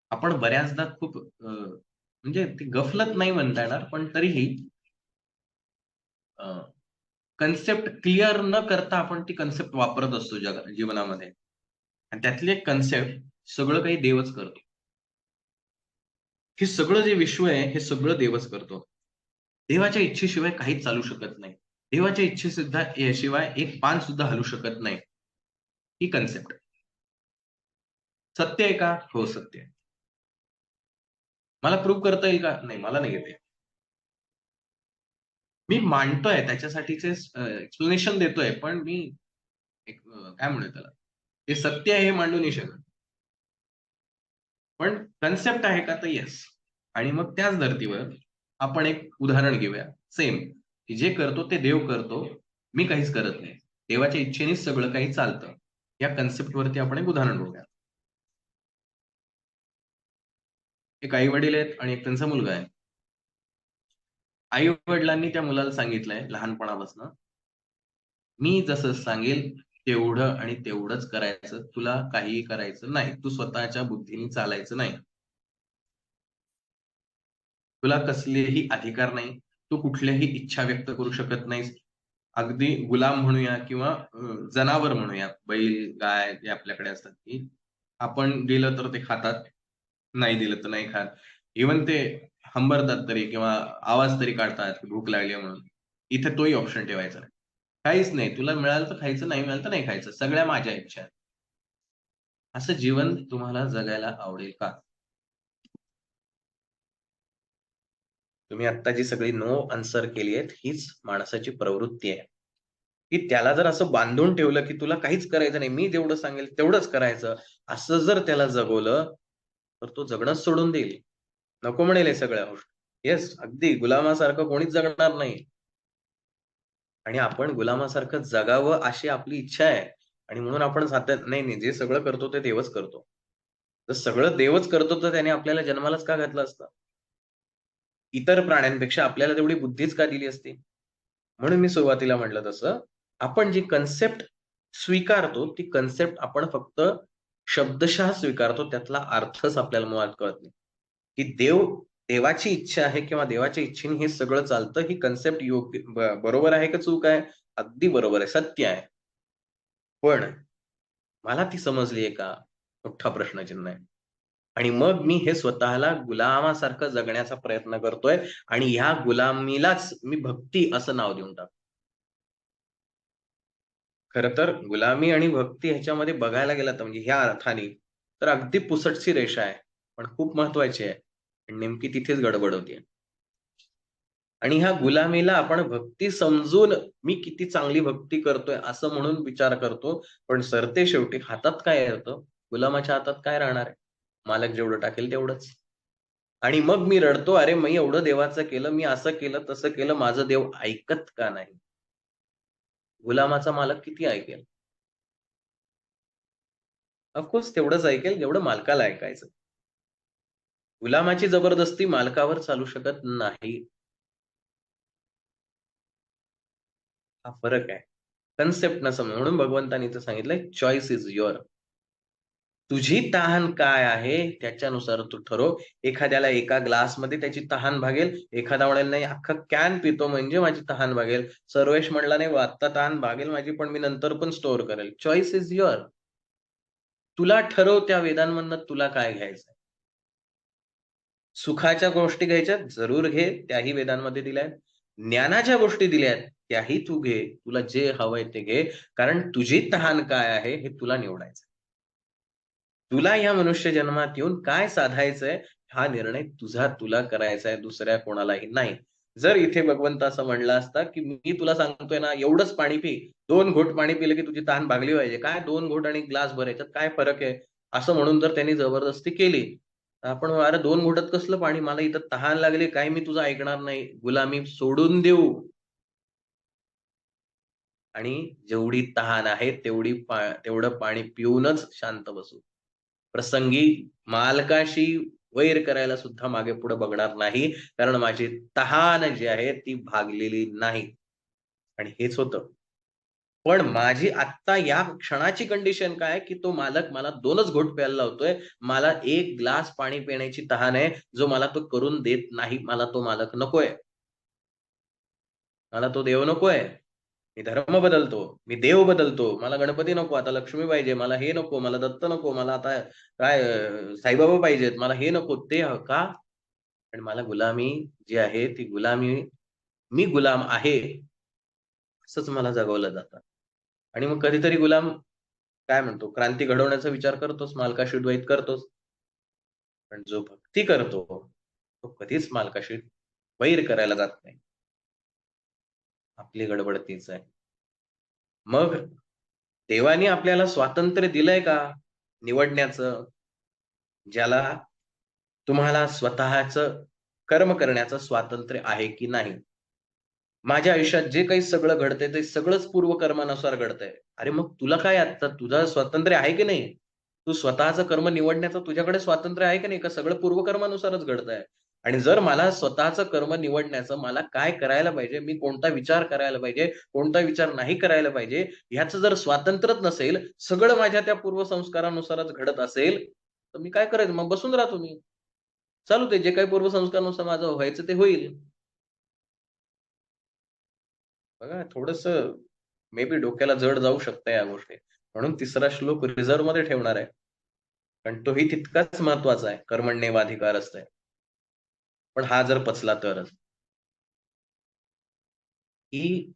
आपण बऱ्याचदा खूप म्हणजे ती गफलत नाही म्हणता येणार, पण तरीही कन्सेप्ट क्लिअर न करता आपण ती कन्सेप्ट वापरत असतो जीवनामध्ये. आणि त्यातली एक कन्सेप्ट सगळं काही देवच करतो. हे सगळं जे विश्व आहे, हे सगळं देवच करतो. देवाच्या इच्छेशिवाय काहीच चालू शकत नाही. देवाच्या इच्छेसुद्धा शिवाय एक पान सुद्धा हलू शकत नाही. ही कन्सेप्ट. सत्य आहे का? हो, सत्य आहे. मला प्रूव्ह करता येईल का? नाही, मला नाही येत. मी मांडतोय त्याच्यासाठीचे एक्सप्लेनेशन देतोय, पण मी एक काय म्हणूया त्याला? ते सत्य आहे हे मांडू नाही शकत. पण कन्सेप्ट आहे का? तर येस. आणि मग त्याच धर्तीवर आपण एक उदाहरण घेऊया. सेम, की जे करतो ते देव करतो. मी काहीच करत नाही. देवाच्या इच्छेनेच सगळं काही चालतं. या कन्सेप्टवरती आपण एक उदाहरण बघूया. एक आई-वडील आहेत आणि एक त्यांचा मुलगा आहे. आई-वडिलांनी त्या मुलाला सांगितलंय लहानपणापासून, "मी जसं सांगेल तेवढं आणि तेवढंच करायचं. तुला काहीही करायचं नाही. तू स्वतःच्या बुद्धीने चालायचं नाही. तुला कसलेही अधिकार नाही. तू कुठल्याही इच्छा व्यक्त करू शकत नाहीस. अगदी गुलाम म्हणूया किंवा जनावर म्हणूया. बैल, गाय जे आपल्याकडे असतात की आपण दिलं तर ते खातात, नाही दिलं तर नाही खात. इव्हन ते हंबरतात तरी किंवा आवाज तरी काढतात, की भूक लागली म्हणून. इथे तोही ऑप्शन ठेवायचा नाही. काहीच नाही. तुला मिळालं तर खायचं, नाही मिळालं तर नाही खायचं. सगळ्या माझ्या इच्छा आहेत. असं जीवन तुम्हाला जगायला आवडेल का? तुम्ही आत्ता जी सगळी नो आन्सर केली आहेत, हीच माणसाची प्रवृत्ती आहे. की त्याला जर असं बांधून ठेवलं, की तुला काहीच करायचं नाही. मी जेवढं सांगेल तेवढंच करायचं. असं जर त्याला जगवलं, तर तो जगणंच सोडून देईल. नको म्हणेल हे सगळ्या गोष्टी. येस, अगदी गुलामासारखं कोणीच जगणार नाही. आणि आपण गुलामासारखं जगावं अशी आपली इच्छा आहे. आणि म्हणून आपण नाही, नाही, जे सगळं करतो ते देवच करतो. तर सगळं देवच करतो, तर त्याने आपल्याला जन्मालाच का घातलं असतं? इतर प्राण्यांपेक्षा आपल्याला तेवढी बुद्धीच का दिली असती? म्हणून मी सुरुवातीला म्हटलं तसं, आपण जी कन्सेप्ट स्वीकारतो, ती कन्सेप्ट आपण फक्त शब्दशः स्वीकारतो. त्यातला अर्थच आपल्याला मुळात कळत नाही. की देवाची इच्छा आहे किंवा देवाच्या इच्छेने हे सगळं चालतं, ही कन्सेप्ट योग्य बरोबर आहे का चूक आहे? अगदी बरोबर आहे, सत्य आहे. पण मला ती समजली आहे का? मोठा प्रश्नचिन्ह आहे. आणि मग मी हे स्वतःला गुलामासारखं जगण्याचा प्रयत्न करतोय आणि ह्या गुलामीलाच मी भक्ती असं नाव देऊन टाकतो. खरं तर गुलामी आणि भक्ती ह्याच्यामध्ये बघायला गेलं तर म्हणजे ह्या अर्थाने तर अगदी पुसटशी रेषा आहे. पण खूप महत्वाची आहे. आणि नेमकी तिथेच गडबड होतीये. आणि ह्या गुलामीला आपण भक्ती समजून मी किती चांगली भक्ती करतोय असं म्हणून विचार करतो. पण सरतेशेवटी हातात काय येतं? गुलामाच्या हातात काय राहणार आहे? मालक जेवढं टाकेल तेवढंच. आणि मग मी रडतो, "अरे मी एवढं देवाचं केलं, मी असं केलं, तसं केलं, माझं देव ऐकत का नाही?" गुलामाचा मालक किती ऐकेल? ऑफकोर्स तेवढंच ऐकेल जेवढं मालकाला ऐकायचं. गुलामाची जबरदस्ती मालकावर चालू शकत नाही. हा फरक आहे. कन्सेप्ट न समज म्हणून भगवंतांनी इथं सांगितलंय, चॉईस इस युअर. तुझी तहान काय आहे त्याच्यानुसार तू ठरव. एखाद्याला एका ग्लासमध्ये त्याची तहान भागेल, एखादा म्हणेल नाही अख्खा कॅन पितो म्हणजे माझी तहान भागेल. सर्वेश म्हणला नाही आत्ता तहान भागेल माझी पण मी नंतर पण स्टोअर करेल. Choice is your. तुला ठरव त्या वेदांमधनं तुला काय घ्यायचंय. सुखाच्या गोष्टी घ्यायच्या जरूर घे, त्याही वेदांमध्ये दिल्या आहेत. ज्ञानाच्या गोष्टी दिल्या आहेत, त्याही तू घे. तुला जे हवंय ते घे. कारण तुझी तहान काय आहे हे तुला निवडायचं. तुला या मनुष्य जन्मात येऊन काय साधायचंय हा निर्णय तुला करायचा आहे, दुसऱ्या कोणालाही नाही. जर इथे भगवंत असं म्हणला असता, की मी तुला सांगतोय ना एवढंच पाणी पी, 2 घोट पाणी पिलं की तुझी तहान भागली पाहिजे. काय 2 घोट आणि ग्लास भर याच्यात काय फरक आहे? असं म्हणून जर त्यांनी जबरदस्ती केली, तर आपण अरे 2 घोटात कसलं पाणी? मला इथं तहान लागली, काही मी तुझं ऐकणार नाही. गुलामी सोडून देऊ आणि जेवढी तहान आहे तेवढं पाणी पिऊनच शांत बसू. प्रसंगी मालकाशी वैर करायला सुद्धा मागे-पुढे बघणार नाही. कारण माझी तहान जी आहे ती भागलेली नाही. आणि हेच होतं. पण माझी आत्ता या क्षणाची कंडिशन काय, की तो मालक मला 2च घोट प्यायला लावतोय. मला 1 ग्लास पाणी पिण्याची तहान आहे, जो मला तो करून देत नाही. मला तो मालक नकोय. मला तो देव नकोय. मी धर्म बदलतो. मी देव बदलतो. मला गणपती नको, आता लक्ष्मी पाहिजे. मला हे नको, मला दत्त नको, मला आता काय साईबाबा पाहिजेत. मला हे नको, ते का? आणि मला गुलामी जी आहे ती गुलामी मी गुलाम आहे, असंच मला जगवलं जातं. आणि मग कधीतरी गुलाम काय म्हणतो, क्रांती घडवण्याचा विचार करतोच, मालकाशी द्वैत करतोच. पण जो भक्ती करतो, तो कधीच मालकाशी वैर करायला जात नाही. आपली गडबड तीच आहे. मग देवाने आपल्याला स्वातंत्र्य दिलंय का निवडण्याचं? ज्याला तुम्हाला स्वतःचं कर्म करण्याचं स्वातंत्र्य आहे की नाही? माझ्या आयुष्यात जे काही सगळं घडतंय ते सगळंच पूर्वकर्मानुसार घडतंय. अरे मग तुला काय आता तुझं स्वातंत्र्य आहे की नाही? तू स्वतःचं कर्म निवडण्याचं तुझ्याकडे स्वातंत्र्य आहे की नाही? का सगळं पूर्वकर्मानुसारच घडतंय? आणि जर मला स्वतःचं कर्म निवडण्याचं मला काय करायला पाहिजे, मी कोणता विचार करायला पाहिजे, कोणता विचार नाही करायला पाहिजे, ह्याचं जर स्वातंत्र्यच नसेल, सगळं माझ्या त्या पूर्वसंस्कारानुसारच घडत असेल, तर मी काय करायचं? मग बसून राहा तुम्ही. चालू दे जे काही पूर्वसंस्कारानुसार माझं व्हायचं ते होईल. बघा थोडंसं मे बी डोक्याला जड जाऊ शकतं या गोष्टी. म्हणून 3रा श्लोक रिझर्व्हमध्ये ठेवणार आहे. पण तोही तितकाच महत्वाचा आहे. कर्मण्येवाधिकारस्ते. पण हा जर पचला तरच, की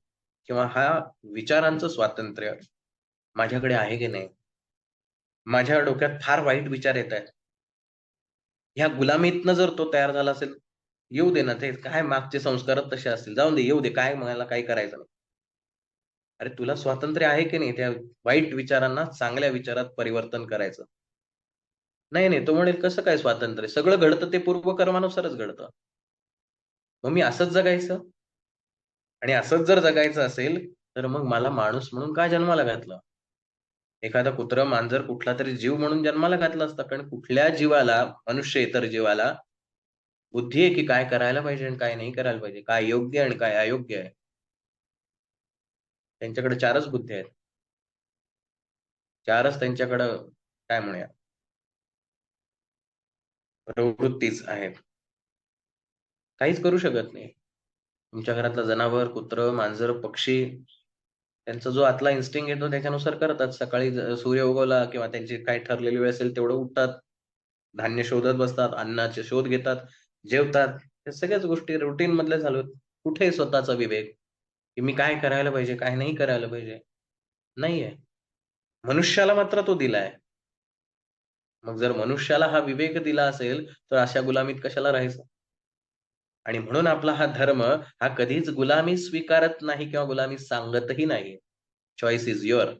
किंवा हा विचारांचं स्वातंत्र्य माझ्याकडे आहे की नाही? माझ्या डोक्यात फार वाईट विचार येतायत. ह्या गुलामीतनं जर तो तयार झाला असेल, येऊ दे ना, ते काय मागचे संस्कारच तसे असतील. जाऊन दे, येऊ दे. काय मला काही करायचं नाही. अरे तुला स्वातंत्र्य आहे की नाही त्या वाईट विचारांना चांगल्या विचारात परिवर्तन करायचं? नाही, नाही. तो म्हणेल कसं काय स्वातंत्र्य? सगळं घडतं ते पूर्वकर्मानुसारच घडतं. मग मी असंच जगायचं? आणि असंच जर जगायचं असेल, तर मग मला माणूस म्हणून का जन्माला घातलं? एखादा कुत्रं, मांजर कुठलातरी जीव म्हणून जन्माला घातलं असतं. कारण कुठल्या जीवाला, मनुष्येतर जीवाला बुद्धी आहे की काय करायला पाहिजे आणि काय नाही करायला पाहिजे. काय योग्य आणि काय अयोग्य आहे. त्यांच्याकडे 4च बुद्ध्या आहेत. 4च त्यांच्याकडं काय म्हणूया प्रवृत्तीच आहेत. काहीच करू शकत नाही. तुमच्या घरातलं जनावर, कुत्रं, मांजर, पक्षी त्यांचा जो आतला इन्स्टिंक्ट येतो त्याच्यानुसार करतात. सकाळी सूर्य उगवला किंवा त्यांची काही ठरलेली वेळ असेल तेवढं उठतात. धान्य शोधत बसतात, अन्नाचे शोध घेतात, जेवतात. या सगळ्याच गोष्टी रूटीनमधल्या चालू आहेत. कुठे स्वतःचा विवेक, की मी काय करायला पाहिजे, काय नाही करायला पाहिजे? नाहीये. मनुष्याला मात्र तो दिलाय. मग जर मनुष्याला हा विवेक दिला असेल, तर अशा गुलामीत कशाला राहायचं? आणि म्हणून आपला हा धर्म हा कधीच गुलामी स्वीकारत नाही किंवा गुलामी सांगतही नाही. Choice is your.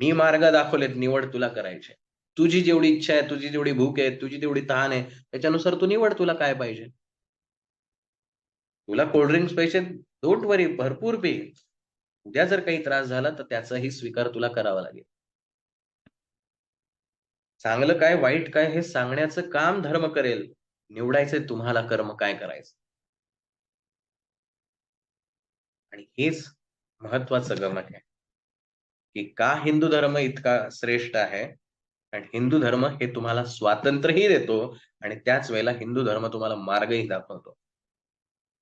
मी मार्ग दाखवलेत, निवड तुला करायची आहे. तुझी जेवढी इच्छा आहे, तुझी जेवढी भूक आहे, तुझी तेवढी तहान आहे, त्याच्यानुसार तू निवड तुला काय पाहिजे. तुला कोल्ड ड्रिंक्स पाहिजे, डोंट वरी भरपूर पी. उद्या जर काही त्रास झाला, तर त्याचाही स्वीकार तुला करावा लागेल. चांगलं काय, वाईट काय हे सांगण्याचं काम धर्म करेल. निवडायचंय तुम्हाला कर्म काय करायचं. आणि हेच महत्वाचं गमक आहे, की का हिंदू धर्म इतका श्रेष्ठ आहे? आणि हिंदू धर्म हे तुम्हाला स्वातंत्र्यही देतो आणि त्याच वेळेला हिंदू धर्म तुम्हाला मार्गही दाखवतो,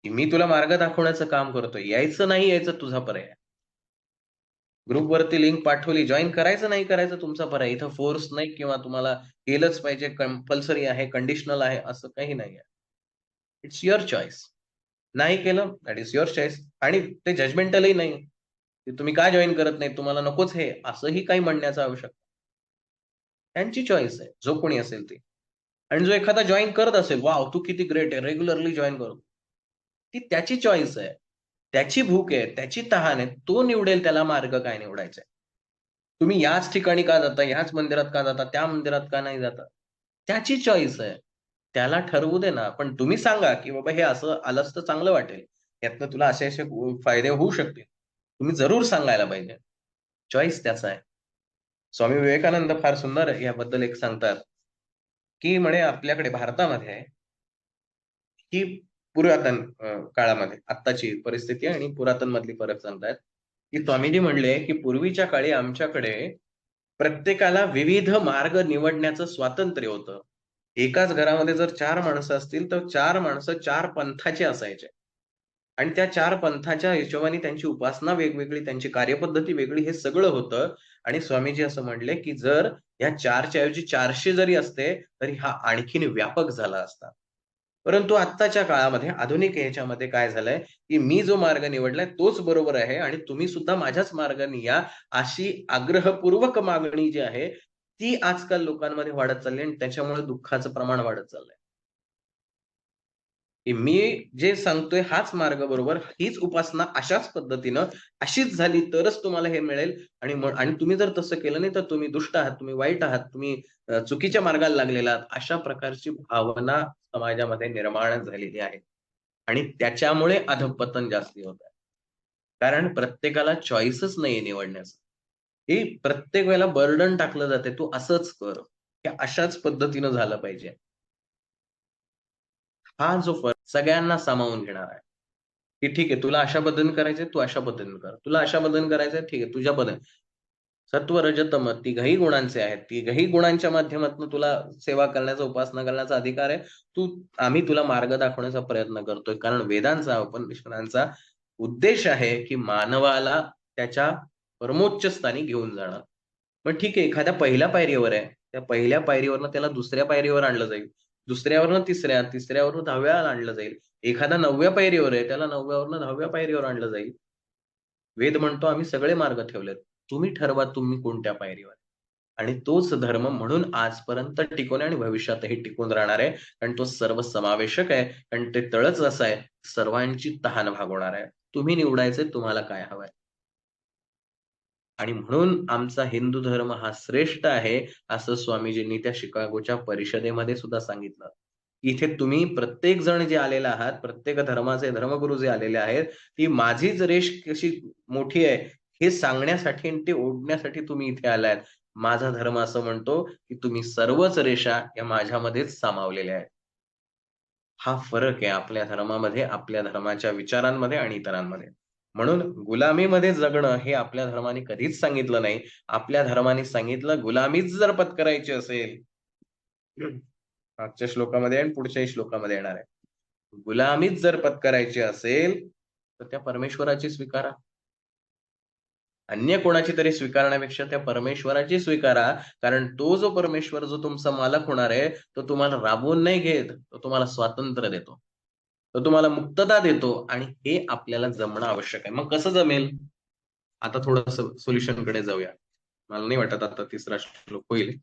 की मी तुला मार्ग दाखवण्याचं काम करतोय. यायचं नाही यायचं तुझा पर्याय. ग्रुपवरती लिंक पाठवली, जॉईन करायचं नाही करायचं तुमचा पर्याय. इथं फोर्स नाही किंवा तुम्हाला केलंच पाहिजे, कंपल्सरी आहे, कंडिशनल आहे, असं काही नाहीये. It's your choice. नाही केलं दॅट इज युअर चॉईस आणि ते जजमेंटलही नाही, की तुम्ही का जॉइन करत नाही, तुम्हाला नकोच हे, असंही काही म्हणण्याचं आवश्यकता. त्यांची चॉईस आहे, जो कोणी असेल ती. आणि जो एखादा जॉइन करत असेल, "वॉव! तू किती ग्रेट आहे, रेग्युलरली जॉइन करतो." ती त्याची चॉईस आहे. त्याची भूक आहे, त्याची तहान आहे. तो निवडेल त्याला मार्ग काय निवडायचा आहे. तुम्ही याच ठिकाणी का जाता, ह्याच मंदिरात का जाता, त्या मंदिरात का नाही जाता? त्याची चॉईस आहे. त्याला ठरवू दे ना. पण तुम्ही सांगा, की बाबा हे असं आलंस तर चांगलं वाटेल. यातनं तुला असे-असे फायदे होऊ शकतील. तुम्ही जरूर सांगायला पाहिजे. चॉईस त्याचा आहे. स्वामी विवेकानंद फार सुंदर याबद्दल एक सांगतात, की म्हणे आपल्याकडे भारतामध्ये ही पुरातन काळामध्ये आत्ताची परिस्थिती आणि पुरातन मधली फरक सांगतायत, की स्वामीजी म्हणले, की पूर्वीच्या काळी आमच्याकडे प्रत्येकाला विविध मार्ग निवडण्याचं स्वातंत्र्य होतं. एकाच घरामध्ये जर 4 माणसं असतील, तर 4 माणसं 4 पंथाचे असायचे. आणि त्या 4 पंथाच्या हिशोबाने त्यांची उपासना वेगवेगळी, त्यांची कार्यपद्धती वेगळी हे सगळं होतं. आणि स्वामीजी असं म्हणले, की जर या 4 च्या ऐवजी 400 जरी असते, तरी हा आणखीन व्यापक झाला असता. परंतु आत्ताच्या काळामध्ये आधुनिक ह्याच्यामध्ये काय झालंय, की मी जो मार्ग निवडलाय तोच बरोबर आहे आणि तुम्ही सुद्धा माझ्याच मार्गाने या, अशी आग्रहपूर्वक मागणी जी आहे, ती आजकाल लोकांमध्ये वाढत चालली आणि त्याच्यामुळे दुःखाचं प्रमाण वाढत चाललंय. की मी जे सांगतोय हाच मार्ग बरोबर, हीच उपासना अशाच पद्धतीनं, अशीच झाली तरच तुम्हाला हे मिळेल आणि तुम्ही जर तसं केलं नाही, तर तुम्ही दुष्ट आहात, तुम्ही वाईट आहात, तुम्ही चुकीच्या मार्गाला लागलेला आहात. अशा प्रकारची भावना समाजामध्ये निर्माण झालेली आहे. आणि त्याच्यामुळे अधःपतन जास्ती होत आहे. कारण प्रत्येकाला चॉईसच नाहीये निवडण्याचं. हे प्रत्येक वेळेला बर्डन टाकलं जातंय, "तू असंच कर." हे अशाच पद्धतीनं झालं पाहिजे. हा जो फरक सगळ्यांना सामावून घेणार आहे, की ठीक आहे तुला अशा पद्धतीने करायचंय, तू अशा पद्धतीने कर. तुला अशा पद्धतीने करायचंय, ठीक आहे तुझ्या पद्धतीने. सत्व, रज, तम तिघही गुणांचे आहेत. तिघही गुणांच्या माध्यमातून तुला सेवा करण्याचा, उपासना करण्याचा अधिकार आहे. आम्ही तुला मार्ग दाखवण्याचा प्रयत्न करतोय. कारण वेदांचा, उपनिषदांचा उद्देश आहे, की मानवाला त्याच्या परमोच्च स्थानी घेऊन जाणं. मग ठीक आहे, एखाद्या पहिल्या पायरीवर आहे. त्या पहिल्या पायरीवरनं त्याला दुसऱ्या पायरीवर आणलं जाईल. दुसऱ्यावरनं तिसऱ्या, तिसऱ्यावरनं 10व्या आणलं जाईल. एखादा 9व्या पायरीवर आहे, त्याला 9व्यावरनं 10व्या पायरीवर आणलं जाईल. वेद म्हणतो आम्ही सगळे मार्ग ठेवलेत. तुम्ही ठरवा तुम्ही कोणत्या पायरीवर आहे. आणि तोच धर्म म्हणून आजपर्यंत टिकून आहे आणि भविष्यातही टिकून राहणार आहे. कारण तो सर्वसमावेशक आहे. कारण ते तळच असं आहे, सर्वांची तहान भागवणार आहे. तुम्ही निवडायचंय तुम्हाला काय हवंय. आणि म्हणून आमचा हिंदू धर्म हा श्रेष्ठ आहे, असं स्वामीजींनी त्या शिकागोच्या परिषदेमध्ये सुद्धा सांगितलं. इथे तुम्ही प्रत्येक जण जे आलेले आहात, प्रत्येक धर्माचे धर्मगुरू जे आलेले आहेत, ती माझीच रेष कशी मोठी आहे, हे सांगण्यासाठी आणि ते ओढण्यासाठी तुम्ही इथे आलात. माझा धर्म असं म्हणतो, की तुम्ही सर्वच रेषा या माझ्यामध्येच सामावलेल्या आहेत. हा फरक आहे आपल्या धर्मामध्ये, आपल्या धर्माच्या विचारांमध्ये आणि इतरांमध्ये. म्हणून गुलामीमध्ये जगणं हे आपल्या धर्माने कधीच सांगितलं नाही. आपल्या धर्माने सांगितलं गुलामीच जर पत्करायची असेल, मागच्या श्लोकामध्ये आणि पुढच्याही श्लोकामध्ये येणार आहे. गुलामीच जर पत्करायची असेल, तर त्या परमेश्वराची स्वीकारा. अन्य कोणाची तरी स्वीकारण्यापेक्षा त्या परमेश्वराची स्वीकारा. कारण तो जो परमेश्वर जो तुमचा मालक होणार आहे, तो तुम्हाला राबवून नाही घेत. तो तुम्हाला स्वातंत्र्य देतो. तो तुम्हाला मुक्तता देतो आणि हे आपल्याला जमणं आवश्यक आहे. मग कसं जमेल? आता थोडंसं सोल्युशनकडे जाऊया. मला नाही वाटत आता तिसरा श्लोक होईल.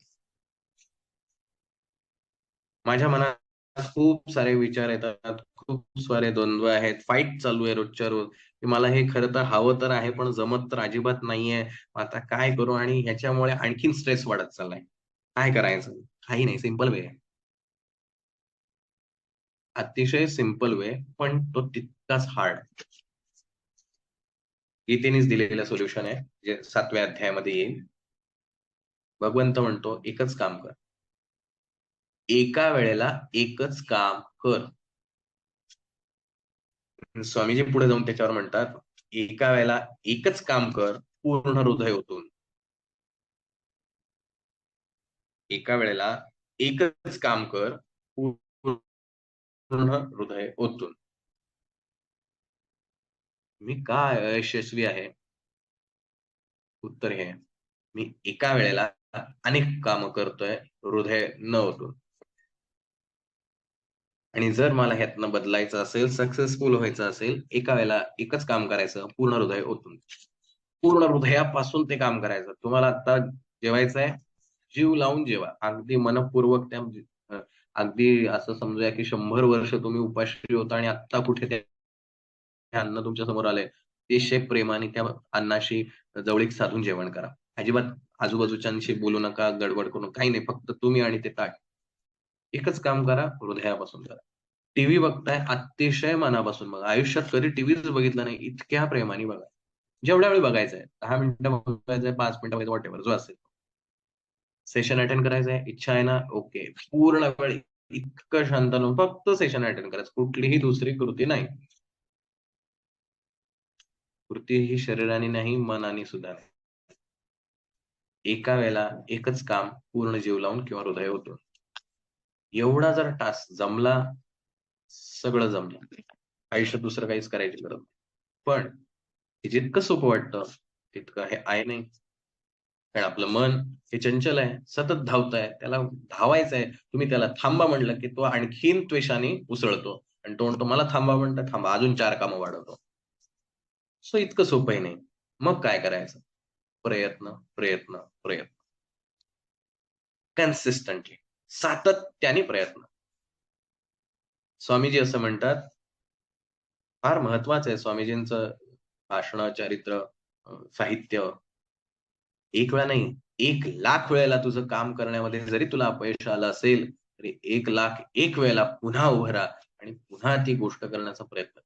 माझ्या मनात खूप सारे विचार येतात, खूप सारे द्वंद्व आहेत, फाईट चालू आहे रोजच्या रोज, की मला हे खरं तर हवं तर आहे, पण जमत तर अजिबात नाहीये. आता काय करू? आणि ह्याच्यामुळे आणखीन स्ट्रेस वाढत चाललाय. काय करायचं? काही नाही, सिंपल वे आहे. अतिशय सिंपल वे, पण तो तितकाच हार्ड आहे. गीतेनेच दिलेलं सोल्युशन आहे, जे 7व्या अध्यायामध्ये येईल. भगवंत म्हणतो, "एकच काम कर. एका वेळेला एकच काम कर." स्वामीजी पुढे जाऊन त्याच्यावर म्हणतात, "एका वेळेला एकच काम कर, पूर्ण हृदय ओतून. एका वेळेला एकच काम कर, पूर्ण हृदय ओतून." मी का अयशस्वी आहे? उत्तर हे आहे, मी एका वेळेला अनेक कामं करतोय हृदय न ओतून. आणि जर मला ह्यातनं बदलायचं असेल, सक्सेसफुल व्हायचं असेल, एका वेळेला एकच काम करायचं पूर्ण हृदय ओतून. पूर्ण हृदयापासून ते काम करायचं. तुम्हाला आता जेवायचंय, जीव लावून जेवा. अगदी मनःपूर्वक त्या अगदी असं समजूया की 100 वर्ष तुम्ही उपाशी होता आणि आत्ता कुठे ते अन्न तुमच्या समोर आलंय. अतिशय प्रेमाने त्या अन्नाशी जवळीक साधून जेवण करा. अजिबात आजूबाजूच्यांशी बोलू नका, गडबड करू नका. काही नाही. फक्त तुम्ही आणि ते ताट. एकच काम करा, हृदयापासून करा. टीव्ही बघताय, अतिशय मनापासून बघा. आयुष्यात कधी टीव्हीच बघितला नाही, इतक्या प्रेमाने बघा. जेवढ्या वेळी बघायचंय, 10 मिनिटं बघायचंय, 5 मिनिटं बघायचं, व्हॉटएव्हर जो असेल. सेशन अटेंड करायचंय, इच्छा आहे ना, ओके. पूर्ण वेळ इतकं शांत राहून फक्त सेशन अटेंड करायचं. कुठलीही दुसरी कृती नाही. कृती ही शरीराने नाही, मनाने सुद्धा नाही. एका वेळेला एकच काम पूर्ण जीव लावून किंवा हृदय ओतून. एवढा जर टास्क जमला, सगळं जमलं. आयुष्यात दुसरं काहीच करायची गरज नाही. पण हे जितकं सोपं वाटतं, तितकं हे आहे नाही. कारण आपलं मन हे चंचल आहे, सतत धावतंय, त्याला धावायचंय. तुम्ही त्याला थांबा म्हणलं, की तो आणखीन त्वेषाने उसळतो आणि तो म्हणतो, "मला थांबा म्हणता थांबा." अजून 4 कामं वाढवतो. सो इतकं सोपंही नाही. मग काय करायचं? प्रयत्न, प्रयत्न, प्रयत्न. कन्सिस्टंटली. सातत्याने प्रयत्न. स्वामीजी असं म्हणतात, फार महत्वाचं आहे स्वामीजींचं भाषणं, चरित्र, साहित्य. एक वेळा नाही, 1,00,000 वेळेला तुझं काम करण्यामध्ये जरी तुला अपयश आलं असेल, तरी 1,00,001 वेळेला पुन्हा उभं राहा आणि पुन्हा ती गोष्ट करण्याचा प्रयत्न कर.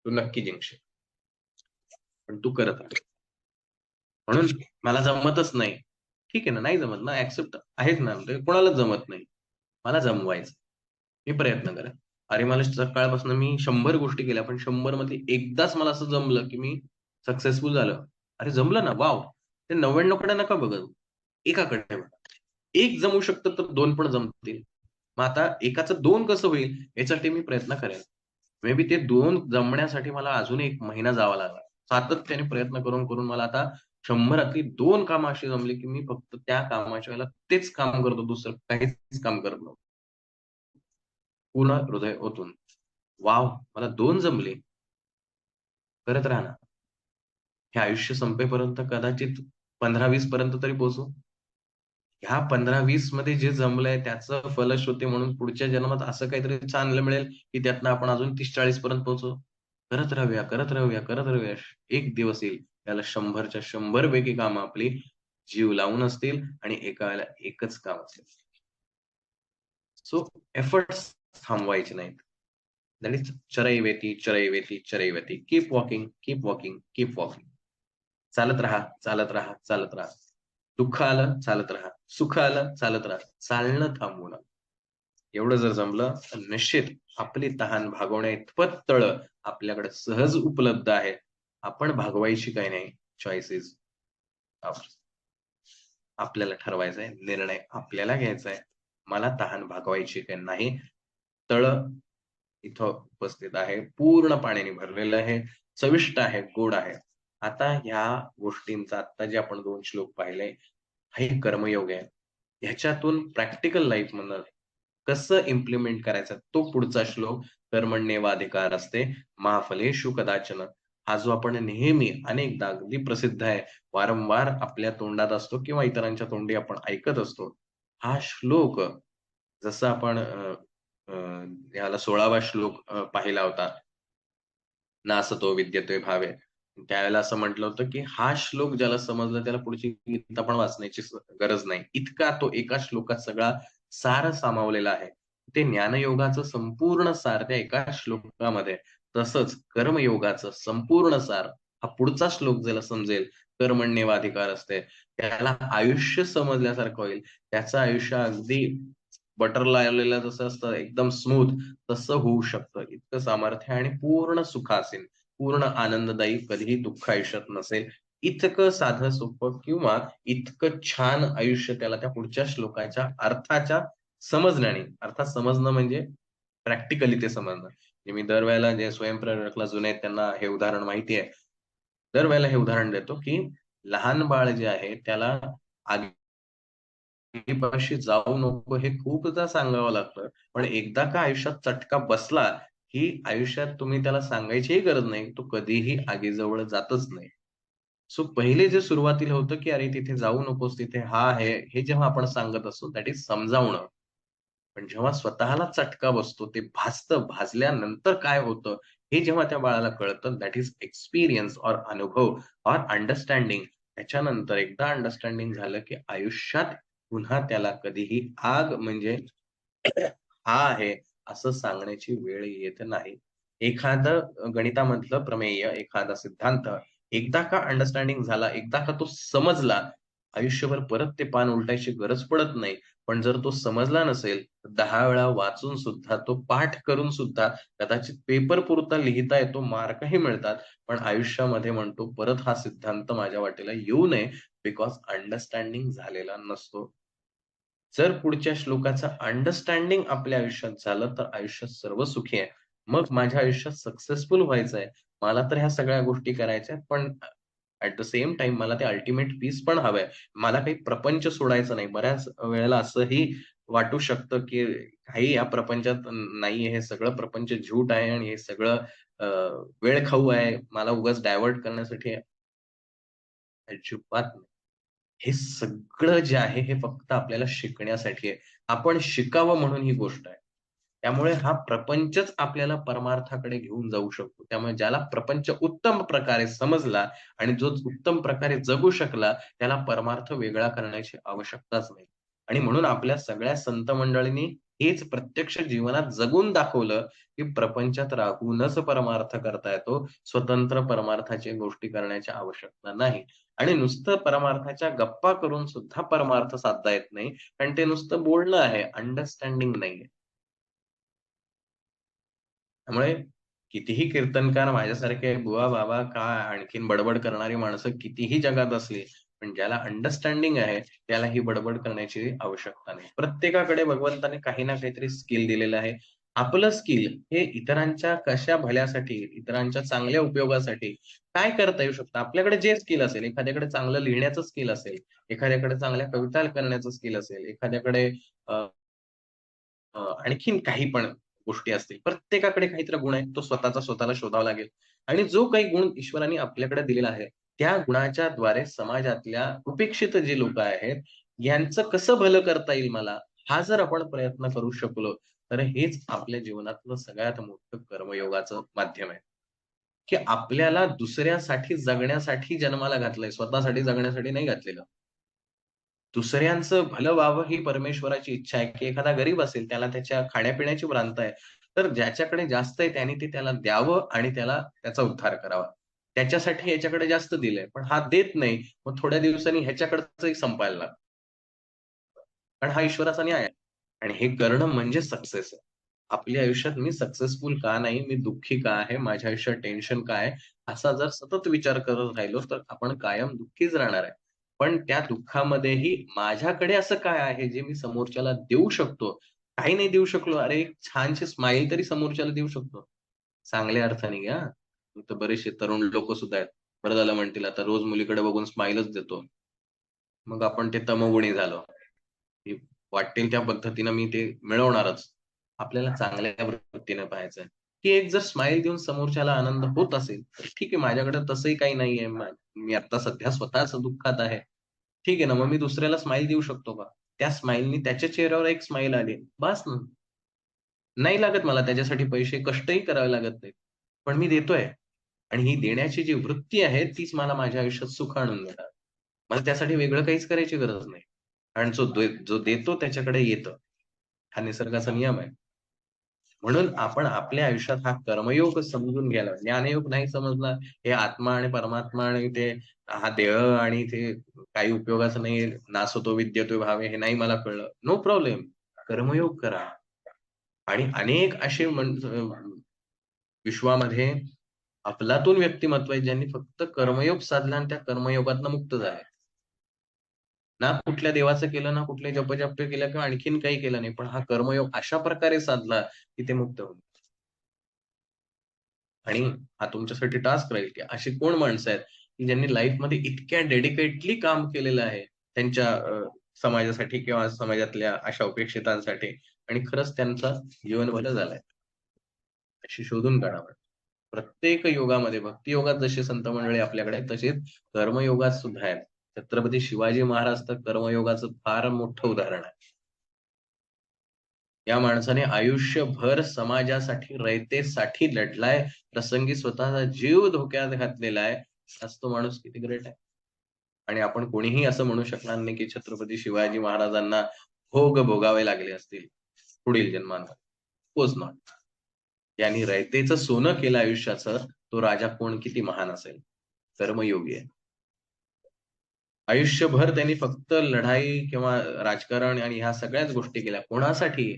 तू नक्की जिंकशील. पण तू करत राहा. म्हणून मला जमतच नाही. ठीक आहे ना, नाही जमत ना, एक्सेप्ट आहेच ना, ते कोणालाच जमत नाही. मला जमवायचं. मी प्रयत्न करेन. अरे, मला सकाळपासून मी 100 गोष्टी केल्या, पण 100 मध्ये एकदाच मला असं जमलं, की मी सक्सेसफुल झालो. अरे, जमलं ना, वॉव! ते 99 कडे नका बघत. एकाकडे बघा. एक जमू शकतं, तर 2 पण जमतील. मग आता एकाचं 2 कसं होईल, याच्यासाठी मी प्रयत्न करेन. मे बी ते 2 जमण्यासाठी मला अजून 1 महिना जावा लागला. सातत्याने प्रयत्न करून मला आता 100रातली 2 कामं अशी जमली, की मी फक्त त्या कामाच्या वेळेला तेच काम करतो, दुसरं काहीच काम करत नव्हतो. पूर्ण हृदय ओतून. वॉव! मला 2 जमले. करत राहा ना. हे आयुष्य संपेपर्यंत कदाचित 15-20 पर्यंत तरी पोहोचू. ह्या 15-20 मध्ये जे जमलंय त्याचं फलश्रुती म्हणून पुढच्या जन्मात असं काहीतरी चांगलं मिळेल, की त्यातनं आपण अजून 30-40 पर्यंत पोहोचू. करत राहूया, करत राहूया, करत राहूया. एक दिवस येईल त्याला 100च्या 100 पैकी कामं आपली जीव लावून असतील आणि एका वेळेला एकच काम असेल. सो एफर्ट्स थांबवायचे नाहीत. दॅट इज चरैवेती, चरैवेती, चरैवेती. Keep walking, keep walking, keep walking. चालत राहा, चालत राहा, चालत राहा. दुःख आलं, चालत राहा. सुख आलं, चालत राहा. चालणं थांबवू नका. एवढं जर जमलं, तर निश्चित आपली तहान भागवण्याइतपत तळं आपल्याकडे सहज उपलब्ध आहे. आपण भागवायची काही नाही. Choice is ours. आपल्याला ठरवायचंय, निर्णय आपल्याला घ्यायचा आहे. मला तहान भागवायची काही नाही. तळं इथं उपस्थित आहे. पूर्ण पाण्याने भरलेलं आहे. चविष्ट आहे, गोड आहे. आता ह्या गोष्टींचा आत्ता जे आपण 2 श्लोक पाहिले, हे कर्मयोग आहे. ह्याच्यातून प्रॅक्टिकल लाईफमधनं कसं इम्प्लिमेंट करायचं तो पुढचा श्लोक कर्मण्येवाधिकार असते मा फलेषु कदाचन. हा जो आपण नेहमी अनेकदा अगदी प्रसिद्ध आहे, वारंवार आपल्या तोंडात असतो किंवा इतरांच्या तोंडी आपण ऐकत असतो. हा श्लोक जसं आपण अ, ह्याला 16वा श्लोक पाहिला होता. नासतो विद्यते भावे. त्यावेळेला असं म्हटलं होतं, की हा श्लोक ज्याला समजला त्याला पुढची गीता पण वाचण्याची गरज नाही. इतका तो एका श्लोकात सगळा सार सामावलेला आहे. ते ज्ञानयोगाचं संपूर्ण सार त्या एका श्लोकामध्ये. तसंच कर्मयोगाचं संपूर्ण सार हा पुढचा श्लोक ज्याला समजेल, कर्मण्येवाधिकार असते. त्याला आयुष्य समजल्यासारखं होईल. त्याचं आयुष्य अगदी बटर लावलेलं जसं असतं एकदम स्मूथ तसं होऊ शकतं. इतकं सामर्थ्य आहे आणि पूर्ण सुखासीन, पूर्ण आनंददायी, कधीही दुःख आयुष्यात नसेल. इतकं साधं सोपं किंवा इतकं छान आयुष्य त्याला त्या पुढच्या श्लोकाच्या अर्थाच्या समजण्याने, अर्थात समजणं म्हणजे प्रॅक्टिकली ते समजणं. म्हणजे मी दरवेळेला जे स्वयंप्रेरकला जुने आहेत त्यांना हे उदाहरण माहिती आहे. दरवेळेला हे उदाहरण देतो, की लहान बाळ जे आहे त्याला आगीपाशी जाऊ नको हे खूपदा सांगावं लागतं. पण एकदा का आयुष्यात चटका बसला, की आयुष्यात तुम्ही त्याला सांगायचीही गरज नाही. तो कधीही आगीजवळ जातच नाही. सो पहिले जे सुरुवातीला होतं, की "अरे तिथे जाऊ नकोस, तिथे हा आहे." हे जेव्हा आपण सांगत असतो दॅट इज समजावणं. पण जेव्हा स्वतःला चटका बसतो, ते भाजतं. भाजल्यानंतर काय होतं, हे जेव्हा त्या बाळाला कळतं दॅट इज एक्सपिरियन्स ऑर अनुभव ऑर अंडरस्टँडिंग. त्याच्यानंतर एकदा अंडरस्टँडिंग झालं, की आयुष्यात पुन्हा त्याला कधीही आग म्हणजे हा आहे असं सांगण्याची वेळ येत नाही. एखादं गणितामधलं प्रमेय, एखादा सिद्धांत एकदा का अंडरस्टँडिंग झाला, एकदा का तो समजला, आयुष्यभर परत ते पान उलटायची गरज पडत नाही. पण जर तो समजला नसेल, 10 वेळा वाचून सुद्धा, तो पाठ करून सुद्धा कदाचित पेपरपुरता लिहिता येतो, मार्कही मिळतात. पण आयुष्यामध्ये म्हणतो परत हा सिद्धांत माझ्या वाटेला येऊ नये, बिकॉज अंडरस्टँडिंग झालेला नसतो. जर पुढच्या श्लोकाचं अंडरस्टँडिंग आपल्या आयुष्यात झालं, तर आयुष्य सर्व सुखी आहे. मग माझ्या आयुष्यात सक्सेसफुल व्हायचंय. मला तर ह्या सगळ्या गोष्टी करायच्या आहेत, पण ॲट द सेम टाईम मला ते अल्टिमेट पीस पण हवंय. मला काही प्रपंच सोडायचा नाही. बऱ्याच वेळेला असंही वाटू शकतं, की काही या प्रपंचात नाहीये. हे सगळं प्रपंच झूट आहे आणि हे सगळं अ, वेळखाऊ आहे. मला उगाच डायव्हर्ट करण्यासाठी आहे. अजिबात नाही. हे सगळं जे आहे हे फक्त आपल्याला शिकण्यासाठी आहे. आपण शिकावं म्हणून ही गोष्ट आहे. त्यामुळे हा प्रपंचच आपल्याला परमार्थाकडे घेऊन जाऊ शकतो. त्यामुळे ज्याला प्रपंच उत्तम प्रकारे समजला आणि जो उत्तम प्रकारे जगू शकला, त्याला परमार्थ वेगळा करण्याची आवश्यकताच नाही. आणि म्हणून आपल्या सगळ्या संत मंडळींनी हेच प्रत्यक्ष जीवनात जगून दाखवलं, की प्रपंचात राहूनच परमार्थ करता येतो. स्वतंत्र परमार्थाची गोष्टी करण्याची आवश्यकता नाही. आणि नुसतं परमार्थाच्या गप्पा करून सुद्धा परमार्थ साधता येत नाही. कारण ते नुसतं बोलणं आहे, अंडरस्टँडिंग नाहीये. त्यामुळे कितीही कीर्तनकार माझ्यासारखे बुवा-बाबा का आणखीन बडबड करणारी माणसं कितीही जगात असली, पण ज्याला अंडरस्टँडिंग आहे, त्याला ही बडबड करण्याची आवश्यकता नाही. प्रत्येकाकडे भगवंताने काही ना काहीतरी स्किल दिलेलं आहे. आपलं स्किल हे इतरांच्या कशा भल्यासाठी, इतरांच्या चांगल्या उपयोगासाठी काय करता येऊ शकतं? आपल्याकडे जे स्किल असेल, एखाद्याकडे चांगलं लिहिण्याचं स्किल असेल, एखाद्याकडे चांगल्या कविता करण्याचं स्किल असेल, एखाद्याकडे आणखीन काही पण गोष्टी असतील. प्रत्येकाकडे काहीतरी गुण आहे. तो स्वतःचा स्वतःला शोधावा लागेल आणि जो काही गुण ईश्वराने आपल्याकडे दिलेला आहे, त्या गुणाच्या द्वारे समाजातल्या उपेक्षित जी लोकं आहेत, यांचं कसं भलं करता येईल मला, हा जर आपण प्रयत्न करू शकलो, तर हेच आपल्या जीवनातलं सगळ्यात मोठं कर्मयोगाचं माध्यम आहे, की आपल्याला दुसऱ्यासाठी जगण्यासाठी जन्माला घातलंय, स्वतःसाठी जगण्यासाठी नाही घातलेलं. दुसऱ्यांचं भलं व्हावं ही परमेश्वराची इच्छा आहे, की एखादा गरीब असेल, त्याला त्याच्या खाण्यापिण्याची भ्रांत आहे. तर ज्याच्याकडे जास्त आहे त्याने ते त्याला द्यावं आणि त्याला त्याचा उद्धार करावा. त्याच्यासाठी याच्याकडे जास्त दिलंय, पण हा देत नाही. मग थोड्या दिवसांनी ह्याच्याकडचंही संपायला लागतं. कारण हा ईश्वराचा न्याय आहे. आणि हे करणं म्हणजे सक्सेस आहे. आपल्या आयुष्यात मी सक्सेसफुल का नाही? मी दुःखी का आहे? माझ्या आयुष्यात टेन्शन काय आहे? असा जर सतत विचार करत राहिलो, तर आपण कायम दुःखीच राहणार आहे. पण त्या दुःखामध्येही माझ्याकडे असं काय आहे, जे मी समोरच्याला देऊ शकतो? काही नाही देऊ शकलो, अरे एक छानशी स्माईल तरी समोरच्याला देऊ शकतो. चांगल्या अर्थाने घ्या हां. इथं बरेचसे तरुण लोकं सुद्धा आहेत. बरं झालं म्हणतील, आता रोज मुलीकडे बघून स्माईलच देतो. मग आपण ते तमोगुणी झालो. की वाटेल त्या पद्धतीनं मी ते मिळवणारच. आपल्याला चांगल्या वृत्तीने पाहायचंय, की एक जर स्माईल देऊन समोरच्याला आनंद होत असेल, तर ठीक आहे माझ्याकडे तसंही काही नाहीये. मी आता सध्या स्वतःच दुःखात आहे. ठीक आहे ना, मग मी दुसऱ्याला स्माईल देऊ शकतो का? त्या स्माईलनी त्याच्या चेहऱ्यावर एक स्माईल आली. बास ना. नाही लागत मला त्याच्यासाठी पैसे, कष्टही करावे लागत नाहीत. पण मी देतोय आणि ही देण्याची जी वृत्ती आहे, तीच मला माझ्या आयुष्यात सुख आणून देणार. मला त्यासाठी वेगळं काहीच करायची गरज नाही. कारण जो देतो त्याच्याकडे येतं. हा निसर्गाचा नियम आहे. म्हणून आपण आपल्या आयुष्यात हा कर्मयोग समजून घ्यायला ज्ञानयोग नाही समजला, हे आत्मा आणि परमात्मा आणि ते हा देह आणि ते काही उपयोगाचं नाही, नासतो विद्यतो भावे हे नाही मला कळलं. No problem. कर्मयोग करा आणि अनेक असे विश्वामध्ये अफलातून व्यक्तिमत्व आहेत, ज्यांनी फक्त कर्मयोग साधला आणि त्या कर्मयोगातनं मुक्त झाले. ना कुठल्या देवाचं केलं, ना कुठले जपजप्य केलं किंवा आणखीन काही केलं नाही. पण हा कर्मयोग अशा प्रकारे साधला, की ते मुक्त होईल. आणि हा तुमच्यासाठी टास्क राहील, की अशी कोण माणसं आहेत, की ज्यांनी लाईफमध्ये इतक्या डेडिकेटली काम केलेलं आहे त्यांच्या समाजासाठी किंवा समाजातल्या अशा उपेक्षितांसाठी आणि खरंच त्यांचा जीवन भलं झालंय. अशी शोधून काढावं. प्रत्येक योगामध्ये भक्ती योगात जसे संत मंडळी आपल्याकडे आहेत, तसेच कर्मयोगात सुद्धा आहेत. छत्रपती शिवाजी महाराज तर कर्मयोगाचं फार मोठं उदाहरण आहे. या माणसाने आयुष्यभर समाजासाठी, रयतेसाठी लढलाय. प्रसंगी स्वतःचा जीव धोक्यात घातलेला आहे. आज तो माणूस किती ग्रेट आहे. आणि आपण कोणीही असं म्हणू शकणार नाही, की छत्रपती शिवाजी महाराजांना भोग भोगावे लागले असतील पुढील जन्मांत. Of course not. यांनी रयतेचं सोनं केलं आयुष्याचं, तो राजा कोण किती महान असेल. कर्मयोगी आहे. आयुष्यभर त्यांनी फक्त लढाई किंवा राजकारण आणि ह्या सगळ्याच गोष्टी केल्या. कोणासाठी?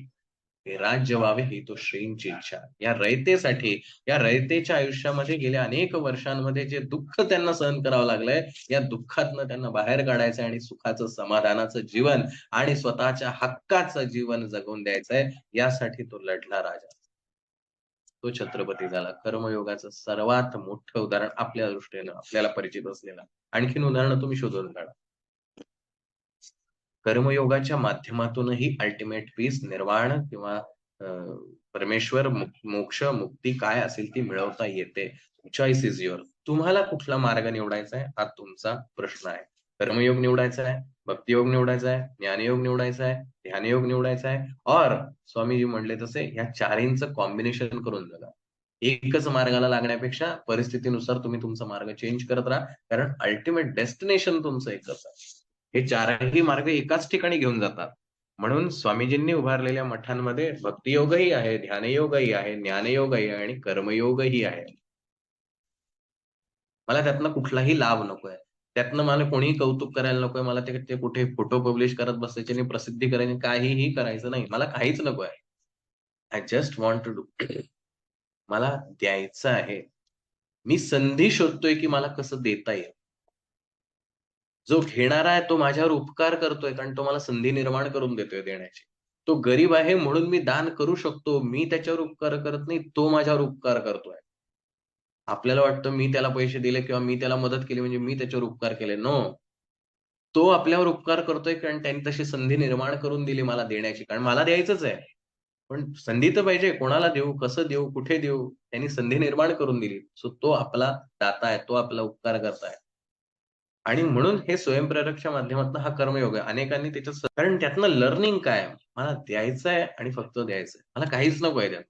हे राज्य व्हावे ही तो श्रींची इच्छा. या रयतेसाठी, या रयतेच्या आयुष्यामध्ये गेल्या अनेक वर्षांमध्ये जे दुःख त्यांना सहन करावं लागलंय, या दुःखातनं त्यांना बाहेर काढायचंय आणि सुखाचं, समाधानाचं जीवन आणि स्वतःच्या हक्काचं जीवन जगून द्यायचंय, यासाठी तो लढला राजा. तो छत्रपती झाला. कर्मयोगाचं सर्वात मोठं उदाहरण आपल्या दृष्टीनं आपल्याला परिचित असलेलं. आणखीन उदाहरणं तुम्ही शोधून काढा. कर्मयोगाच्या माध्यमातूनही अल्टिमेट पीस, निर्वाण किंवा परमेश्वर, मोक्ष, मुक्ती काय असेल ती मिळवता येते. Choice is your. तुम्हाला कुठला मार्ग निवडायचा आहे हा तुमचा प्रश्न आहे. कर्मयोग निवडायचा आहे, भक्तियोग निवडायचा आहे, ज्ञानयोग निवडायचा आहे, ध्यानयोग निवडायचा आहे, और स्वामीजी म्हणले तसे ह्या चारींचं कॉम्बिनेशन करून बघा. एकच मार्गाला लागण्यापेक्षा परिस्थितीनुसार तुम्ही तुमचा मार्ग चेंज करत राहा, कारण अल्टिमेट डेस्टिनेशन तुमचं एकच आहे. हे चारही मार्ग एकाच ठिकाणी घेऊन जातात. म्हणून स्वामीजींनी उभारलेल्या मठांमध्ये भक्तियोगही आहे, ध्यानयोगही आहे, ज्ञानयोगही आहे आणि कर्मयोगही आहे. मला त्यातनं कुठलाही लाभ नकोय. त्यातनं मला कोणीही कौतुक करायला नकोय. मला ते ते कुठे फोटो पब्लिश करत बसायचे आणि प्रसिद्धी करायची, काहीही करायचं नाही. मला काहीच नको आहे. I just want to do. मला द्यायचं आहे. मी संधी शोधतोय, की मला कसं देता येईल. जो घेणारा आहे तो माझ्यावर उपकार करतोय, कारण तो मला संधी निर्माण करून देतोय देण्याची. तो गरीब आहे म्हणून मी दान करू शकतो. मी त्याच्यावर उपकार करत नाही, तो माझ्यावर उपकार करतोय. आपल्याला वाटतं मी त्याला पैसे दिले किंवा मी त्याला मदत केली म्हणजे मी त्याच्यावर उपकार केले. नो. तो आपल्यावर उपकार करतोय कारण त्यांनी तशी संधी निर्माण करून दिली मला देण्याची. कारण मला द्यायचंच आहे. पण संधी तर पाहिजे. कोणाला देऊ, कसं देऊ, कुठे देऊ? त्यांनी संधी निर्माण करून दिली. सो तो आपला दाता आहे. तो आपला उपकार करत आणि म्हणून हे स्वयंप्रेरकच्या माध्यमातून हा कर्मयोग आहे. अनेकांनी त्याच्यात कारण त्यातनं लर्निंग काय आहे? मला द्यायचं आहे आणि फक्त द्यायचं आहे. मला काहीच नको आहे त्यात.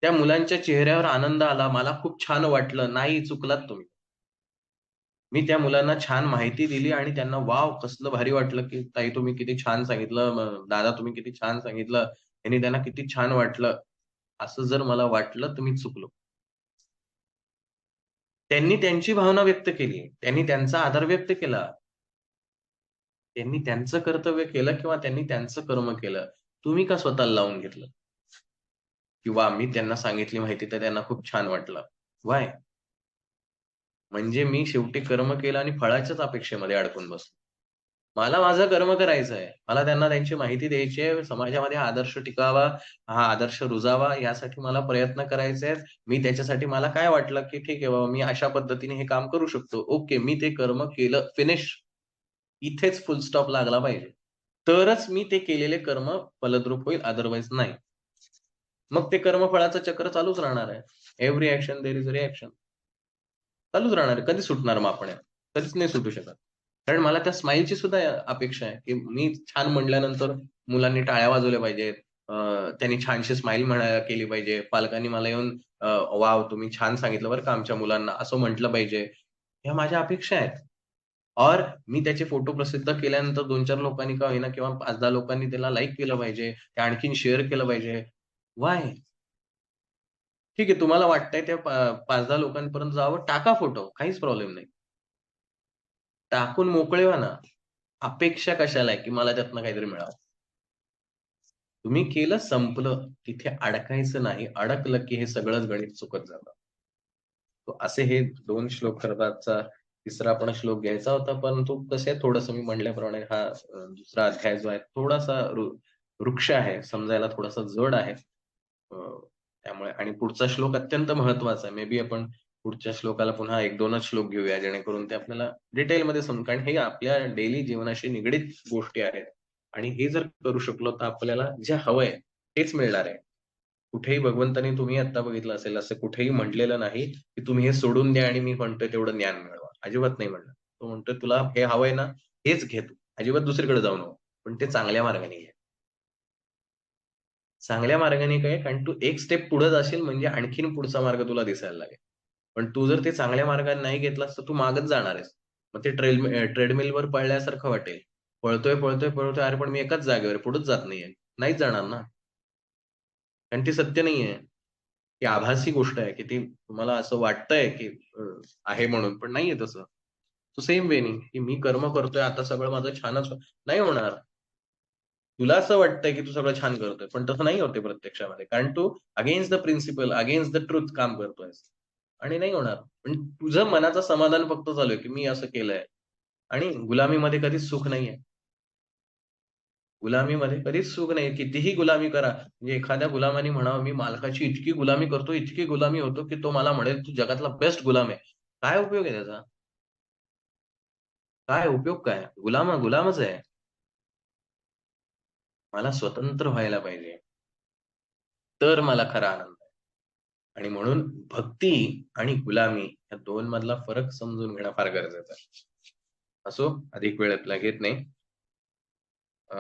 त्या मुलांच्या चेहऱ्यावर आनंद आला. मला खूप छान वाटलं. नाही, चुकलात तुम्ही. मी त्या मुलांना छान माहिती दिली आणि त्यांना वॉव! कसलं भारी वाटलं, की ताई तुम्ही किती छान सांगितलं. दादा तुम्ही किती छान सांगितलं. ह्यानी त्यांना किती छान वाटलं. असं जर मला वाटलं तर मी चुकलो. त्यांनी त्यांची भावना व्यक्त केली. त्यांनी त्यांचा आदर व्यक्त केला. त्यांनी त्यांचं कर्तव्य केलं किंवा त्यांनी त्यांचं कर्म केलं. तुम्ही का स्वतःला लावून घेतलं? किंवा मी त्यांना सांगितली माहिती तर त्यांना खूप छान वाटलं. व्हाय? म्हणजे मी शेवटी कर्म केलं आणि फळाच्याच अपेक्षेमध्ये अडकून बसलो. मला माझं कर्म करायचं आहे. मला त्यांना त्यांची माहिती द्यायची आहे. समाजामध्ये हा आदर्श टिकावा, हा आदर्श रुजावा यासाठी मला प्रयत्न करायचे आहेत. मी त्याच्यासाठी मला काय वाटलं, की ठीक आहे बाबा मी अशा पद्धतीने हे काम करू शकतो. ओके, मी ते कर्म केलं. फिनिश. इथेच फुल स्टॉप लागला पाहिजे. तरच मी ते केलेले कर्म फलद्रूप होईल, अदरवाईज नाही. मग ते कर्मफळाचं चक्र चालूच राहणार आहे. Every action there is reaction. चालूच राहणार आहे. कधी सुटणार मग आपण? कधीच नाही सुटू शकत. कारण मला त्या स्माईलची सुद्धा अपेक्षा आहे, की मी छान म्हणल्यानंतर मुलांनी टाळ्या वाजवल्या पाहिजेत. त्यांनी छानशी स्माईल केली पाहिजे. पालकांनी मला येऊन "वॉव! तुम्ही छान सांगितलं बरं का आमच्या मुलांना" असं म्हटलं पाहिजे. ह्या माझ्या अपेक्षा आहेत. और मी त्याचे फोटो प्रसिद्ध केल्यानंतर 2-4 लोकांनी का होईना किंवा 5-10 लोकांनी त्याला लाईक केलं पाहिजे. ते आणखीन शेअर केलं पाहिजे. व्हाय? ठीक आहे तुम्हाला वाटतंय त्या 5-10 लोकांपर्यंत जावं, टाका फोटो. काहीच प्रॉब्लेम नाही. टाकून मोकळे व्हा ना. अपेक्षा कशाला आहे, की मला त्यातनं काहीतरी मिळावं. तुम्ही केलं संपलं. तिथे अडकायचं नाही. अडकलं की हे सगळंच गणित चुकत जातं. असे हे 2 श्लोक खरं तर आजचा तिसरा पण श्लोक घ्यायचा होता. परंतु कसं आहे थोडंसं मी म्हटल्याप्रमाणे हा दुसरा अध्याय जो आहे थोडासा वृक्ष आहे. समजायला थोडासा जड आहे. अ, त्यामुळे आणि पुढचा श्लोक अत्यंत महत्त्वाचा आहे. मे बी आपण पुढच्या श्लोकाला पुन्हा 1-2च श्लोक घेऊया जेणेकरून ते आपल्याला डिटेलमध्ये समजेल. कारण हे आपल्या डेली जीवनाशी निगडीत गोष्टी आहेत आणि हे जर करू शकलो तर आपल्याला जे हवंय तेच मिळणार आहे. कुठेही भगवंतानी तुम्ही आता बघितलं असेल असं कुठेही म्हटलेलं नाही, की तुम्ही हे सोडून द्या आणि मी म्हणतोय तेवढं ज्ञान मिळवा. अजिबात नाही म्हटलं. तो म्हणतोय तुला हे हवंय ना, हेच घे तू. अजिबात दुसरीकडे जाऊ नको. पण ते चांगल्या मार्गाने घे. चांगल्या मार्गाने काय? कारण तू एक स्टेप पुढे जाशील म्हणजे आणखीन पुढचा मार्ग तुला दिसायला लागेल. पण तू जर ते चांगल्या मार्गाने नाही घेतलास तर तू मागच जाणार आहेस. मग ते ट्रेडमिलवर पळल्यासारखं वाटेल. पळतोय, पळतोय, पळतोय. अरे पण मी एकाच जागेवर आहे, पुढेच जात नाहीये. नाहीच जाणार ना. कारण ते सत्य नाहीये. ती आभासी गोष्ट आहे, की ती तुम्हाला असं वाटतंय, की आहे म्हणून, पण नाहीये तसं. तो सेम वेनी, की मी कर्म करतोय आता सगळं माझं छानच नाही होणार. तुला असं वाटतंय, की तू सगळं छान करतोय, पण तसं नाही होत प्रत्यक्षामध्ये. कारण तू against the principle, against the truth काम करतोयस आणि नाही होणार. पण तुझं मनाचं समाधान फक्त चालू आहे, की मी असं केलंय आणि गुलामीमध्ये कधीच सुख नाहीये. गुलामीमध्ये कधीच सुख नाही. कितीही गुलामी करा. म्हणजे एखाद्या गुलामाने म्हणावं, "मी मालकाची इतकी गुलामी करतो, इतकी गुलामी होतो, की तो मला म्हणेल, तू जगातला बेस्ट गुलाम आहे." काय उपयोग आहे त्याचा? काय उपयोग काय? गुलामच आहे. मला स्वतंत्र व्हायला पाहिजे. तर मला खरा आनंद आहे. आणि म्हणून भक्ती आणि गुलामी या 2 मधला फरक समजून घेणं फार गरजेचं आहे. असो, अधिक वेळ आपला घेत नाही. अ